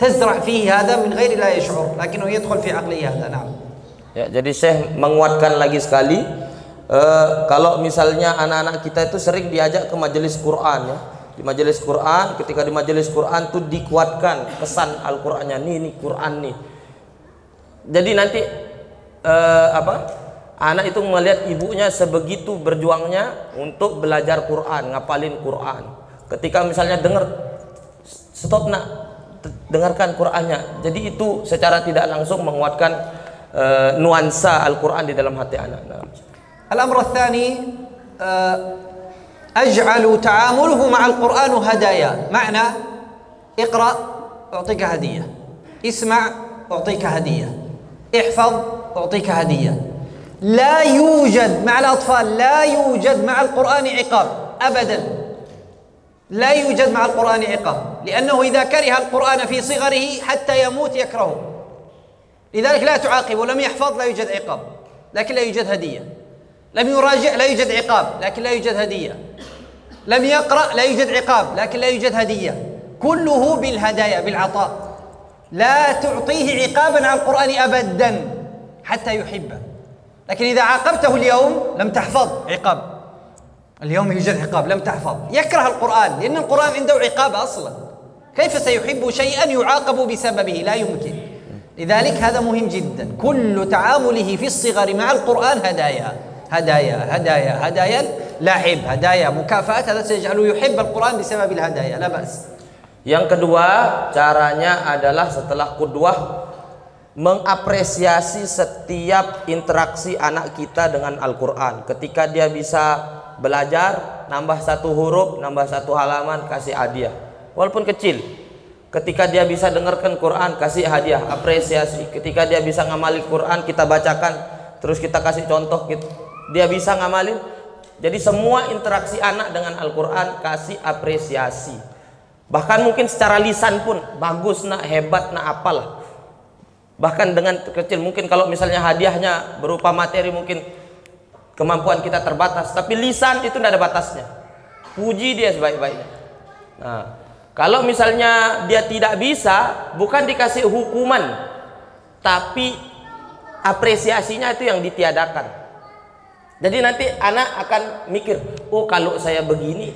تزرع فيه هذا من غير لا يشعر لكنه يدخل في عقله هذا. نعم. Ya, jadi Syekh menguatkan lagi sekali kalau misalnya anak-anak kita itu sering diajak ke majelis Quran ya. Di majelis Quran, ketika di majelis Quran tuh dikuatkan kesan Al-Qur'annya nih Quran nih. Jadi nanti anak itu melihat ibunya sebegitu berjuangnya untuk belajar Quran, ngapalin Quran. Ketika misalnya dengar, stop nak, dengarkan Qurannya. Jadi itu secara tidak langsung menguatkan nuansa Al-Quran di dalam hati anak. الأمر الثاني أجعل تعامله مع القرآن هدايا. معنى اقرأ أعطيك هدية، اسمع أعطيك هدية، احفظ أعطيك هدية. لا يوجد مع الأطفال لا يوجد مع القرآن عقاب أبدا. لا يوجد مع القرآن عقاب لأنه إذا كره القرآن في صغره حتى يموت يكرهه. لذلك لا تعاقب. ولم يحفظ لا يوجد عقاب لكن لا يوجد هدية. لم يراجع لا يوجد عقاب لكن لا يوجد هدية. لم يقرأ لا يوجد عقاب لكن لا يوجد هدية. كله بالهدايا بالعطاء. لا تعطيه عقابا على القرآن أبدا حتى يحبه. لكن إذا عاقبته اليوم لم تحفظ عقاب. اليوم يوجد عقاب لم تحفظ يكره القرآن لأن القرآن عنده عقاب أصلا. كيف سيحب شيئا يعاقب بسببه؟ لا يمكن. لذلك هذا مهم جدا. كل تعامله في الصغر مع القرآن هدايا هدايا هدايا هدايا لعب هدايا مكافآت. هذا سيجعله يحب القرآن بسبب الهدايا لا بأس. Yang kedua caranya adalah setelah qudwah mengapresiasi setiap interaksi anak kita dengan Al-Quran. Ketika dia bisa belajar, nambah 1 huruf, nambah 1 halaman, kasih hadiah walaupun kecil. Ketika dia bisa dengarkan Quran, kasih hadiah, apresiasi. Ketika dia bisa ngamalin Quran, kita bacakan, terus kita kasih contoh, dia bisa ngamalin. Jadi semua interaksi anak dengan Al-Quran kasih apresiasi. Bahkan mungkin secara lisan pun bagus nak, hebat nak, apalah. Bahkan dengan kecil, mungkin kalau misalnya hadiahnya berupa materi, mungkin kemampuan kita terbatas, tapi lisan itu tidak ada batasnya. Puji dia sebaik-baiknya. Nah, kalau misalnya dia tidak bisa, bukan dikasih hukuman, tapi apresiasinya itu yang ditiadakan. Jadi nanti anak akan mikir, oh kalau saya begini,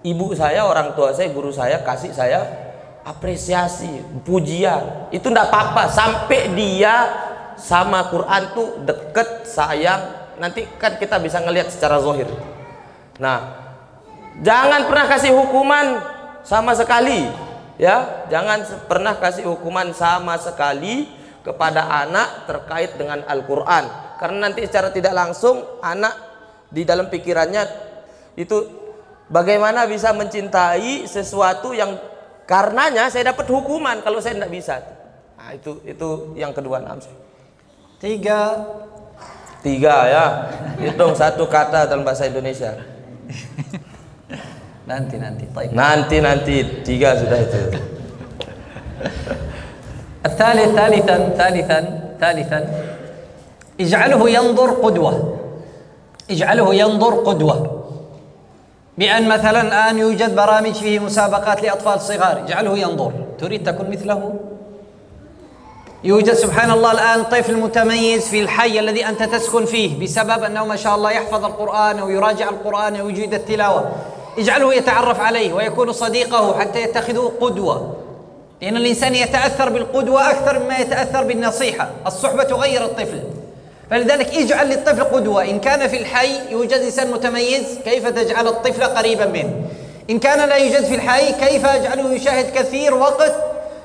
ibu saya, orang tua saya, guru saya kasih saya apresiasi, pujian, itu tidak apa-apa sampai dia sama Quran tuh deket, sayang. Nanti kan kita bisa ngelihat secara zahir. Nah, jangan pernah kasih hukuman sama sekali, ya, jangan pernah kasih hukuman sama sekali kepada anak terkait dengan Al-Quran, karena nanti secara tidak langsung anak di dalam pikirannya itu bagaimana bisa mencintai sesuatu yang karenanya saya dapat hukuman kalau saya tidak bisa. Nah, itu yang kedua. Tiga ya, hitung satu kata dalam bahasa Indonesia. Nanti tiga sudah itu. ثالثا اجعله ينظر قدوة بأن مثلا الآن يوجد برامج فيه مسابقات لأطفال صغار، اجعله ينظر. تريد تكون مثله؟ يوجد سبحان الله الآن طفل متميز في الحي الذي أنت تسكن فيه بسبب أنه ما شاء الله يحفظ القرآن أو يراجع القرآن أو يجيد التلاوة، اجعله يتعرف عليه ويكون صديقه حتى يتخذه قدوة، لأن الإنسان يتأثر بالقدوة أكثر مما يتأثر بالنصيحة. الصحبة تغير الطفل، فلذلك اجعل للطفل قدوة. إن كان في الحي يوجد إنسان متميز، كيف تجعل الطفل قريبا منه؟ إن كان لا يوجد في الحي، كيف أجعله يشاهد كثير وقت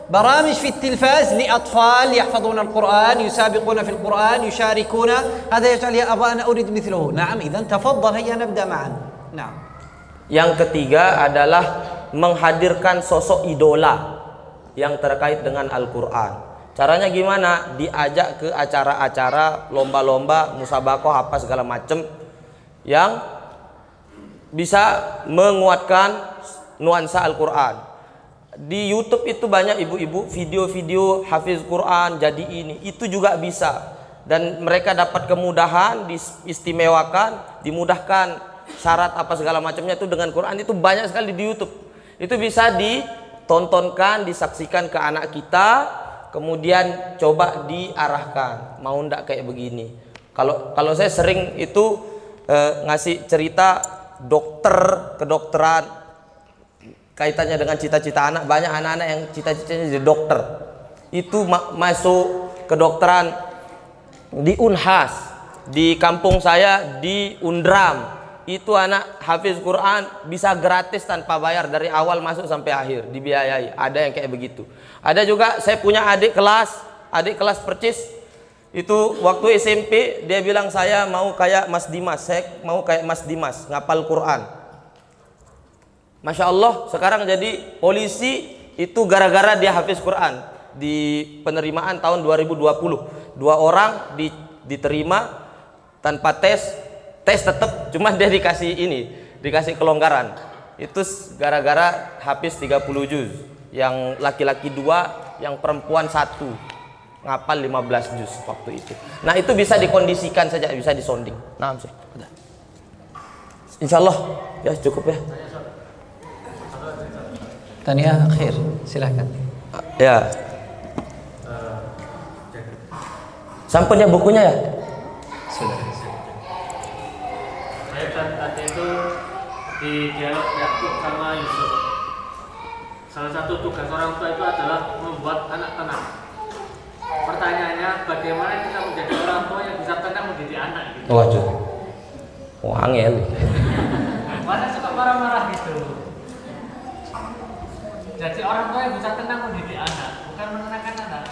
برامج في التلفاز لأطفال يحفظون القرآن، يسابقون في القرآن، يشاركون. هذا يجعل يا أبا أنا أريد مثله. نعم، إذن تفضل هيا نبدأ معا. نعم. Yang ketiga adalah menghadirkan sosok idola yang terkait dengan Al-Quran. Caranya gimana? Diajak ke acara-acara, lomba-lomba, musabakoh, apa segala macam yang bisa menguatkan nuansa Al-Quran. Di YouTube itu banyak ibu-ibu video-video hafiz Quran jadi ini, itu juga bisa. Dan mereka dapat kemudahan, diistimewakan, dimudahkan syarat apa segala macamnya itu dengan Quran, itu banyak sekali di YouTube. Itu bisa ditontonkan, disaksikan ke anak kita, kemudian coba diarahkan, mau ndak kayak begini. Kalau saya sering itu ngasih cerita kedokteran kaitannya dengan cita-cita anak. Banyak anak-anak yang cita-citanya jadi dokter, itu masuk kedokteran di Unhas, di kampung saya di Undram. Itu anak hafiz Quran bisa gratis tanpa bayar dari awal masuk sampai akhir, dibiayai. Ada yang kayak begitu. Ada juga saya punya adik kelas percis. Itu waktu SMP dia bilang saya mau kayak Mas Dimas, saya mau kayak Mas Dimas ngapal Quran. Masya Allah, sekarang jadi polisi itu gara-gara dia hafiz Quran. Di penerimaan tahun 2020, 2 orang diterima tanpa tes tetap, cuma dia dikasih kelonggaran. Itu gara-gara habis 30 juz, yang laki-laki 2, yang perempuan 1, ngapal 15 juz waktu itu. Nah, itu bisa dikondisikan saja, bisa disonding. Nah, udah. Insyaallah ya cukup ya. Tania akhir, silakan. Ya. Sampunnya bukunya ya? Sudah. Tadi itu di dialog Yakub sama Yusuf, salah satu tugas orang tua itu adalah membuat anak tenang. Pertanyaannya, bagaimana kita menjadi orang tua yang bisa tenang mendidik anak gitu? Waduh, angel. Masa suka marah-marah gitu? Jadi orang tua yang bisa tenang mendidik anak, bukan menenangkan anak.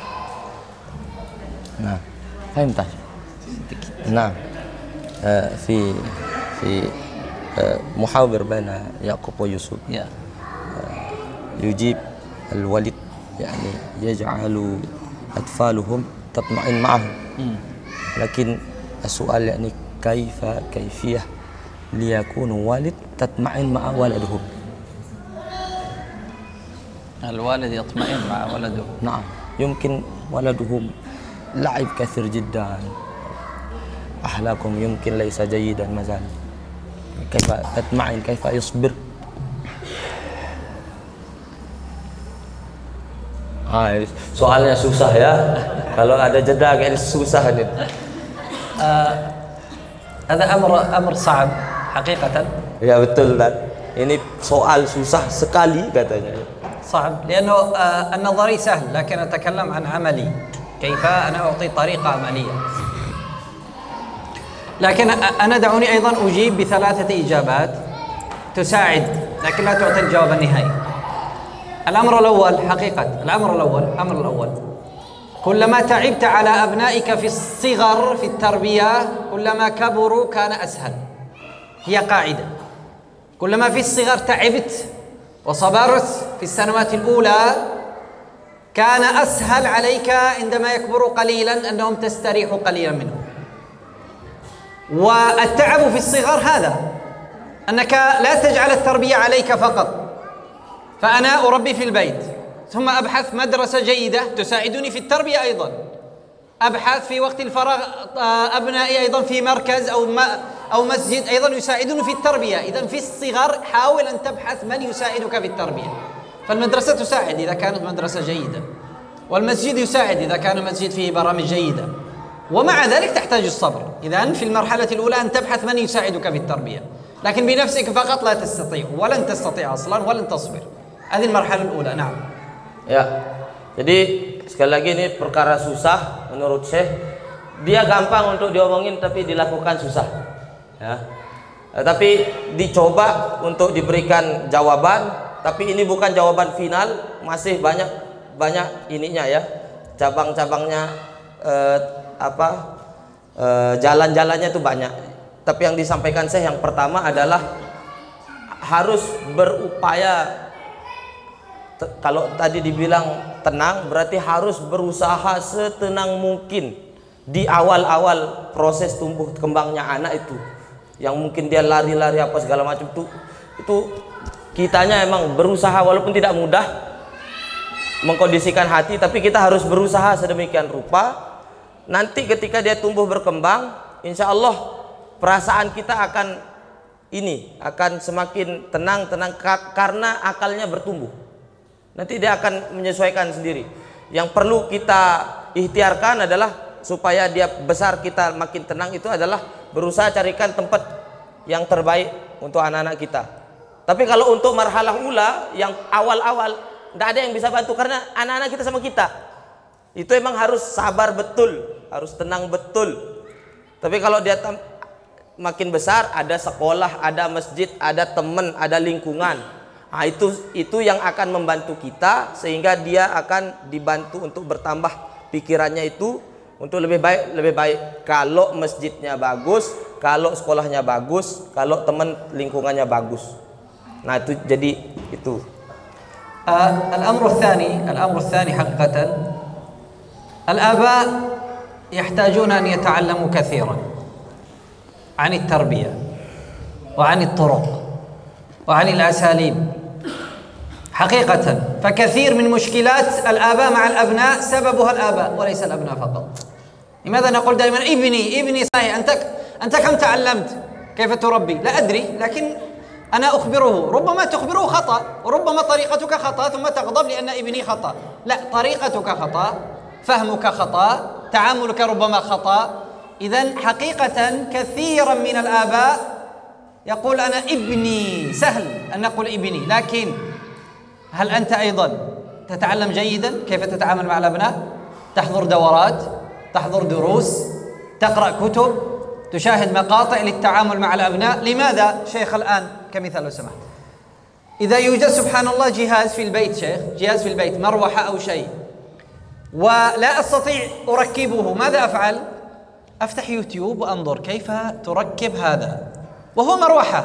Nah, fahimtah. Nah, في محاور بين يعقوب ويوسف يجيب الولد يعني يجعل أطفالهم تطمئن معهم، لكن السؤال يعني كيفية ليكون والد تطمئن مع ولدهم. الوالد يطمئن مع ولده. نعم، يمكن ولدهم لعب كثير جدا، أخلاقهم يمكن ليس جيدا مثلا، كيف تطمئن، كيف يصبر. Soalnya susah ya. Kalau ada jeda kayak susah nih. هذا أمر صعب حقيقة. Ya betul dan ini soal susah sekali katanya. صعب لأنه النظري سهل لكن أتكلم عن عملي كيف أنا أعطي طريقة عملية. لكن أنا دعوني أيضا أجيب بثلاثة إجابات تساعد لكن لا تعطي الجواب النهائي. الأمر الأول حقيقة الأمر الأول كلما تعبت على أبنائك في الصغر في التربية كلما كبروا كان أسهل. هي قاعدة كلما في الصغر تعبت وصبرت في السنوات الأولى كان أسهل عليك عندما يكبروا قليلا أنهم تستريح قليلا منهم. والتعب في الصغر هذا أنك لا تجعل التربية عليك فقط. فأنا أربي في البيت ثم أبحث مدرسة جيدة تساعدني في التربية أيضا. أبحث في وقت الفراغ أبنائي أيضا في مركز أو مسجد أيضا يساعدني في التربية. إذن في الصغر حاول أن تبحث من يساعدك في التربية. فالمدرسة تساعد إذا كانت مدرسة جيدة والمسجد يساعد إذا كان المسجد فيه برامج جيدة ومع ذلك تحتاج الصبر. إذن في المرحلة الأولى أن تبحث من يساعدك في التربية لكن بنفسك فقط لا تستطيع ولن تستطيع أصلا ولن تصبر. هذه المرحلة الأولى. نعم. Ya, jadi sekali lagi ini perkara susah menurut Syekh. Dia gampang untuk diomongin tapi dilakukan susah. Ya, tapi dicoba untuk diberikan jawaban, tapi ini bukan jawaban final, masih banyak ininya ya, cabang-cabangnya, jalan-jalannya itu banyak. Tapi yang disampaikan Syekh yang pertama adalah harus berupaya. Kalau tadi dibilang tenang, berarti harus berusaha setenang mungkin di awal-awal proses tumbuh kembangnya anak itu. Yang mungkin dia lari-lari apa segala macam itu kitanya emang berusaha walaupun tidak mudah mengkondisikan hati, tapi kita harus berusaha sedemikian rupa. Nanti ketika dia tumbuh berkembang, insya Allah perasaan kita akan semakin tenang karena akalnya bertumbuh. Nanti dia akan menyesuaikan sendiri. Yang perlu kita ikhtiarkan adalah supaya dia besar kita makin tenang, itu adalah berusaha carikan tempat yang terbaik untuk anak-anak kita. Tapi kalau untuk marhalah ula yang awal-awal tidak ada yang bisa bantu karena anak-anak kita sama kita. Itu emang harus sabar betul, harus tenang betul. Tapi kalau dia makin besar, ada sekolah, ada masjid, ada teman, ada lingkungan. Nah, itu yang akan membantu kita sehingga dia akan dibantu untuk bertambah pikirannya itu untuk lebih baik kalau masjidnya bagus, kalau sekolahnya bagus, kalau teman lingkungannya bagus. Nah, itu jadi itu. الأمر الثاني حقيقة الآباء يحتاجون أن يتعلموا كثيرا عن التربية وعن الطرق وعن الأساليب حقيقة. فكثير من مشكلات الآباء مع الأبناء سببها الآباء وليس الأبناء فقط. لماذا نقول دائما ابني صحيح أنت كم تعلمت كيف تربي؟ لا أدري لكن أنا أخبره. ربما تخبره خطأ وربما طريقتك خطأ ثم تغضب لأن ابني خطأ. لا، طريقتك خطأ، فهمك خطأ، تعاملك ربما خطأ. إذن حقيقة كثيرا من الآباء يقول أنا ابني. سهل أن نقول ابني لكن هل أنت أيضا تتعلم جيدا كيف تتعامل مع الأبناء؟ تحضر دورات، تحضر دروس، تقرأ كتب، تشاهد مقاطع للتعامل مع الأبناء. لماذا شيخ الآن كمثال لو سمحت، إذا يوجد سبحان الله جهاز في البيت، شيخ جهاز في البيت مروحة أو شيء ولا أستطيع أركبه، ماذا أفعل؟ أفتح يوتيوب وأنظر كيف تركب هذا وهو مروحة،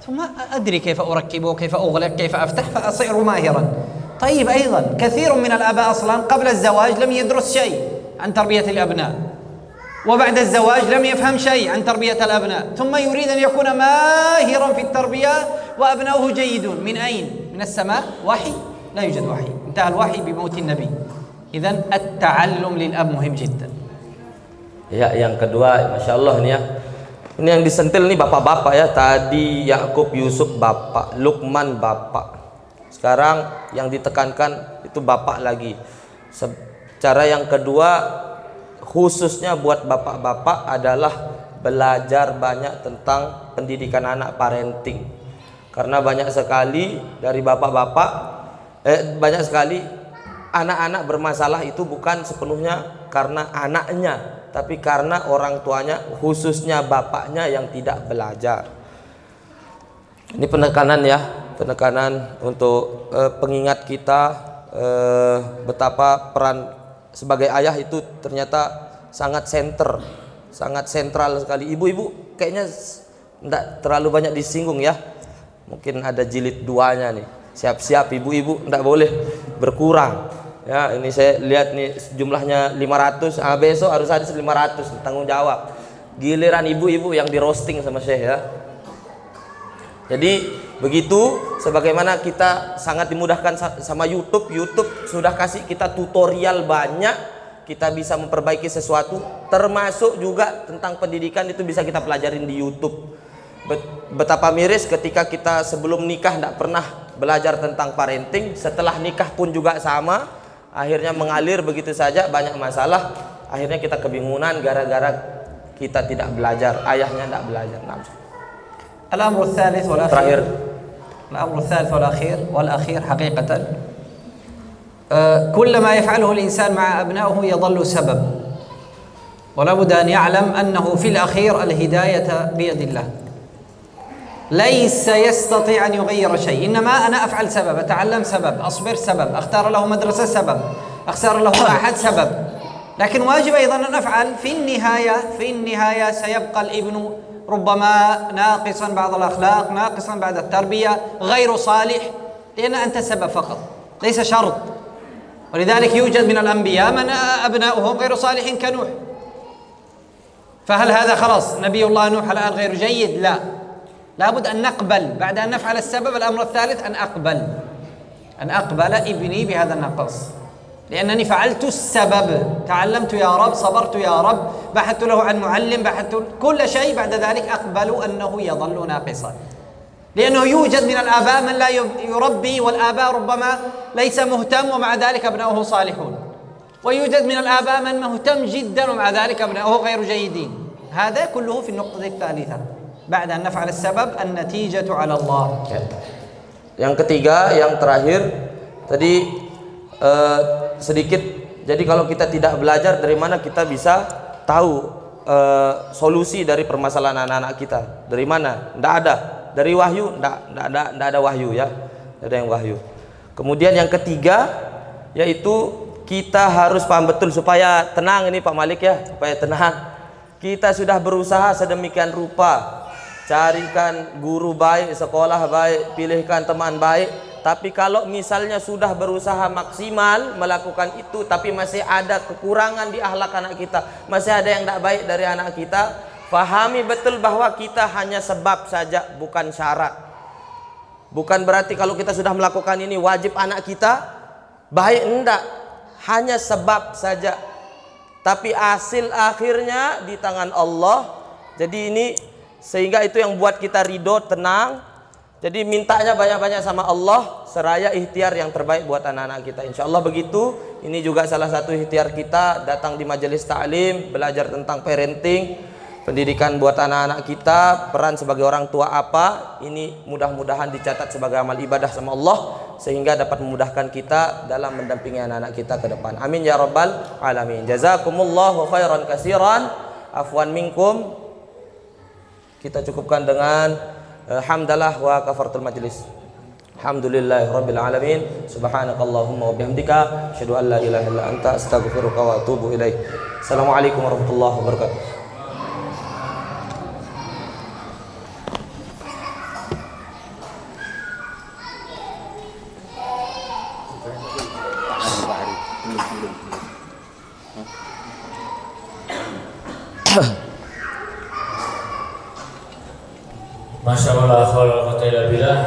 ثم أدري كيف أركبه، كيف أغلق، كيف أفتح، فأصير ماهرا. طيب أيضا كثير من الآباء أصلا قبل الزواج لم يدرس شيء عن تربية الأبناء، وبعد الزواج لم يفهم شيء عن تربية الأبناء، ثم يريد أن يكون ماهرا في التربية وأبناؤه جيدون. من أين؟ من السماء؟ وحي؟ لا يوجد وحي، انتهى الوحي بموت النبي. إذن التعلم للأب مهم جدا. Ya, yang kedua, masya Allah ini ya. Ini yang disentil nih bapak-bapak ya. Tadi Yakub Yusuf bapak, Lukman bapak. Sekarang yang ditekankan itu bapak lagi. Cara yang kedua, khususnya buat bapak-bapak adalah belajar banyak tentang pendidikan anak, parenting. Karena banyak sekali dari bapak-bapak, banyak sekali anak-anak bermasalah itu bukan sepenuhnya karena anaknya, tapi karena orang tuanya, khususnya bapaknya yang tidak belajar. Ini penekanan ya, penekanan untuk pengingat kita betapa peran sebagai ayah itu ternyata sangat sentral sekali. Ibu-ibu kayaknya tidak terlalu banyak disinggung ya. Mungkin ada jilid 2-nya nih. Siap-siap ibu-ibu, tidak boleh berkurang. Ya, ini saya lihat nih jumlahnya 500. Besok harus ada 500, tanggung jawab. Giliran ibu-ibu yang di roasting sama Syekh ya. Jadi begitu, sebagaimana kita sangat dimudahkan sama YouTube sudah kasih kita tutorial banyak, kita bisa memperbaiki sesuatu, termasuk juga tentang pendidikan itu bisa kita pelajarin di YouTube. Betapa miris ketika kita sebelum nikah tidak pernah belajar tentang parenting, setelah nikah pun juga sama, akhirnya mengalir begitu saja, banyak masalah, akhirnya kita kebingungan gara-gara kita tidak belajar, ayahnya tidak belajar. الأمر الثالث والأخير الأمر الثالث والأخير حقيقة كل ما يفعله الإنسان مع أبنائه يظل سبب، ولا بد أن يعلم أنه في الأخير الهداية بيد الله. ليس يستطيع أن يغير شيء، إنما أنا أفعل سبب، أتعلم سبب، أصبر سبب، أختار له مدرسة سبب، أختار له أحد سبب، لكن واجب أيضا أن أفعل. في النهاية سيبقى الابن ربما ناقصا بعض الأخلاق، ناقصا بعض التربية، غير صالح، لأن أنت سبب فقط ليس شرط. ولذلك يوجد من الأنبياء من أبناؤهم غير صالح كنوح، فهل هذا خلاص نبي الله نوح الآن غير جيد؟ لا، لابد أن نقبل بعد أن نفعل السبب. الأمر الثالث أن أقبل ابني بهذا النقص، لأنني فعلت السبب، تعلمت يا رب، صبرت يا رب، بحثت له عن معلم، بحثت كل شيء، بعد ذلك أقبل أنه يظل ناقصا. لأنه يوجد من الآباء من لا يربي، والآباء ربما ليس مهتم ومع ذلك أبناؤه صالحون، ويوجد من الآباء من مهتم جدا ومع ذلك أبناؤه غير جيدين. هذا كله في النقطة الثالثة، بعد أن نفعل السبب النتيجة على الله. Yang ketiga, yang terakhir tadi sedikit. Jadi kalau kita tidak belajar, dari mana kita bisa tahu solusi dari permasalahan anak-anak kita? Dari mana? Tidak ada. Dari wahyu? Tidak ada wahyu ya. Tidak ada yang wahyu. Kemudian yang ketiga, yaitu kita harus paham betul supaya tenang ini Pak Malik ya, supaya tenang. Kita sudah berusaha sedemikian rupa, carikan guru baik, sekolah baik, pilihkan teman baik. Tapi kalau misalnya sudah berusaha maksimal melakukan itu, tapi masih ada kekurangan di akhlak anak kita, masih ada yang tidak baik dari anak kita, fahami betul bahwa kita hanya sebab saja, bukan syarat. Bukan berarti kalau kita sudah melakukan ini wajib anak kita baik, enggak, hanya sebab saja. Tapi hasil akhirnya di tangan Allah. Jadi ini sehingga itu yang buat kita ridho, tenang. Jadi mintanya banyak-banyak sama Allah, seraya ikhtiar yang terbaik buat anak-anak kita. Insya Allah begitu. Ini juga salah satu ikhtiar kita, datang di majelis ta'lim, belajar tentang parenting, pendidikan buat anak-anak kita, peran sebagai orang tua apa. Ini mudah-mudahan dicatat sebagai amal ibadah sama Allah, sehingga dapat memudahkan kita dalam mendampingi anak-anak kita ke depan. Amin ya rabbal alamin. Jazakumullahu khairan katsiran. Afwan minkum. Kita cukupkan dengan hamdalah wa kafartul majlis. Alhamdulillahi rabbil alamin. Subhanakallahumma wa bihamdika asyhadu an la ilaha illa anta astaghfiruka wa atubu ilaik. Assalamualaikum warahmatullahi wabarakatuh. Masya Allah,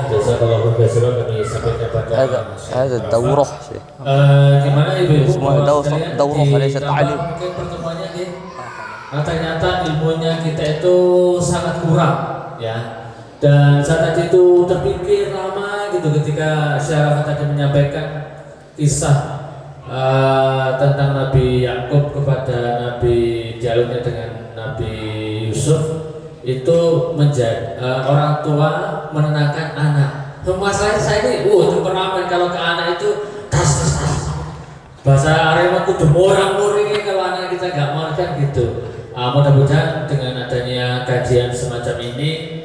jazakallahu khairan. Kami sampaikan pada هذا الدورة gimana ibu-ibu semua daurah وليس تعليم. mungkin pertemuannya nih, ternyata ilmunya kita itu sangat kurang ya, dan saat itu terpikir lama gitu ketika Syarah tadi menyampaikan kisah tentang Nabi Yakub kepada dialognya dengan Nabi Yusuf itu menjadi orang tua menenangkan anak. Masalahnya saya ini, temperamen kalau ke anak itu tas. Bahasa Arema kudu murang-muring kalau anak kita nggak mau kan gitu. Mudah-mudahan dengan adanya kajian semacam ini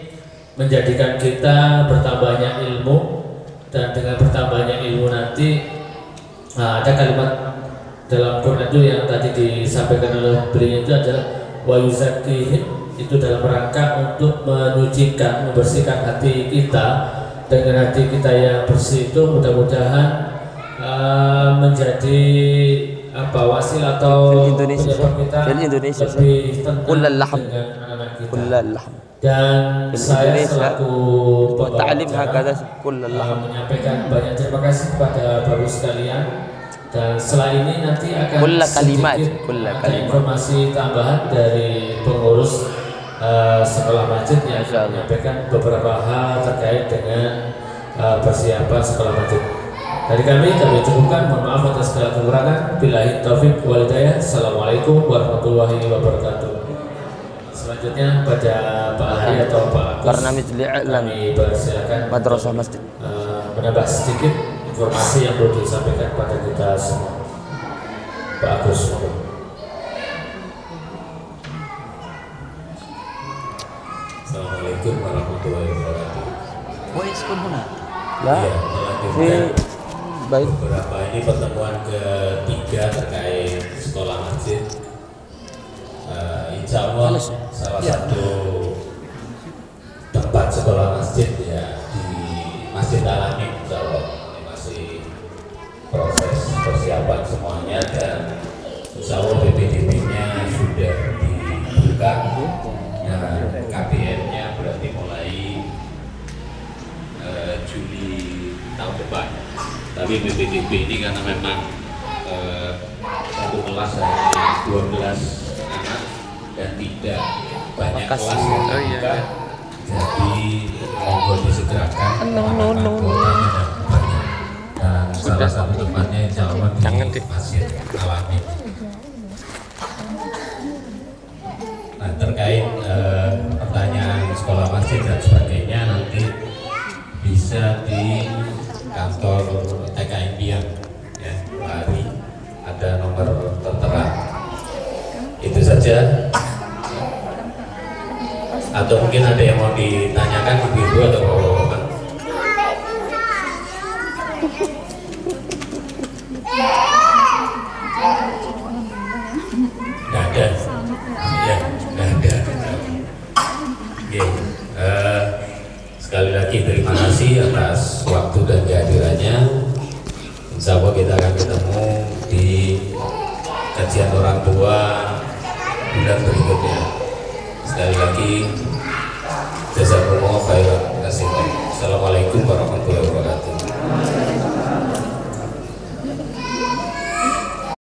menjadikan kita bertambahnya ilmu, dan dengan bertambahnya ilmu nanti ada kalimat dalam Quran itu yang tadi disampaikan oleh beliau itu adalah wa yuzakkihim, itu dalam rangka untuk menyucikan, membersihkan hati kita. Dengan hati kita yang bersih itu mudah-mudahan menjadi wasilah atau penyebab kita lebih tenang dengan anak-anak kita. Dan saya selaku pembawa menyampaikan banyak terima kasih kepada Bapak sekalian. Dan setelah ini nanti akan sedikit ada informasi tambahan dari pengurus sekolah masjid yang akan menyampaikan beberapa hal terkait dengan persiapan sekolah masjid. Dari kami cukupkan, mohon maaf atas segala kekurangan. Billahi taufik wal hidayah. Assalamualaikum warahmatullahi wabarakatuh. Selanjutnya pada Pak Hari atau Pak Agus, kami persilakan Madrasah Masjid menambah sedikit informasi yang perlu disampaikan pada kita semua. Pak Agus. Assalamualaikum warahmatullahi wabarakatuh. Melanjutkan beberapa ini pertemuan ketiga terkait sekolah masjid. Insya Allah salah satu tempat sekolah masjid ya di Masjid Al-Amin. Insya Allah ini masih proses persiapan semuanya, dan insya Allah BPDB-nya sudah dibuka. KBN-nya berarti mulai Juli tahun depan. Tapi BPDB ini karena memang satu kelas hanya 12 anak dan tidak banyak kelas yang terbuka, jadi monggo disegerakan kuotanya dan banyak. Dan salah satu tempatnya insya Allah di Masjid Al-Amin. Nah, terkait pertanyaan sekolah masjid dan sebagainya nanti bisa di kantor TKI Pian ya, Hari ada nomor tertera. Itu saja. Atau mungkin ada yang mau ditanyakan ibu-ibu atau bapak-bapak? Nggak ada. Ya, nggak ada. Oke. Sekali lagi terima kasih atas waktu dan kehadirannya. Insya Allah kita akan ketemu di kajian orang tua bulan berikutnya. Sekali lagi jazakumullah khairan. Assalamualaikum warahmatullahi wabarakatuh.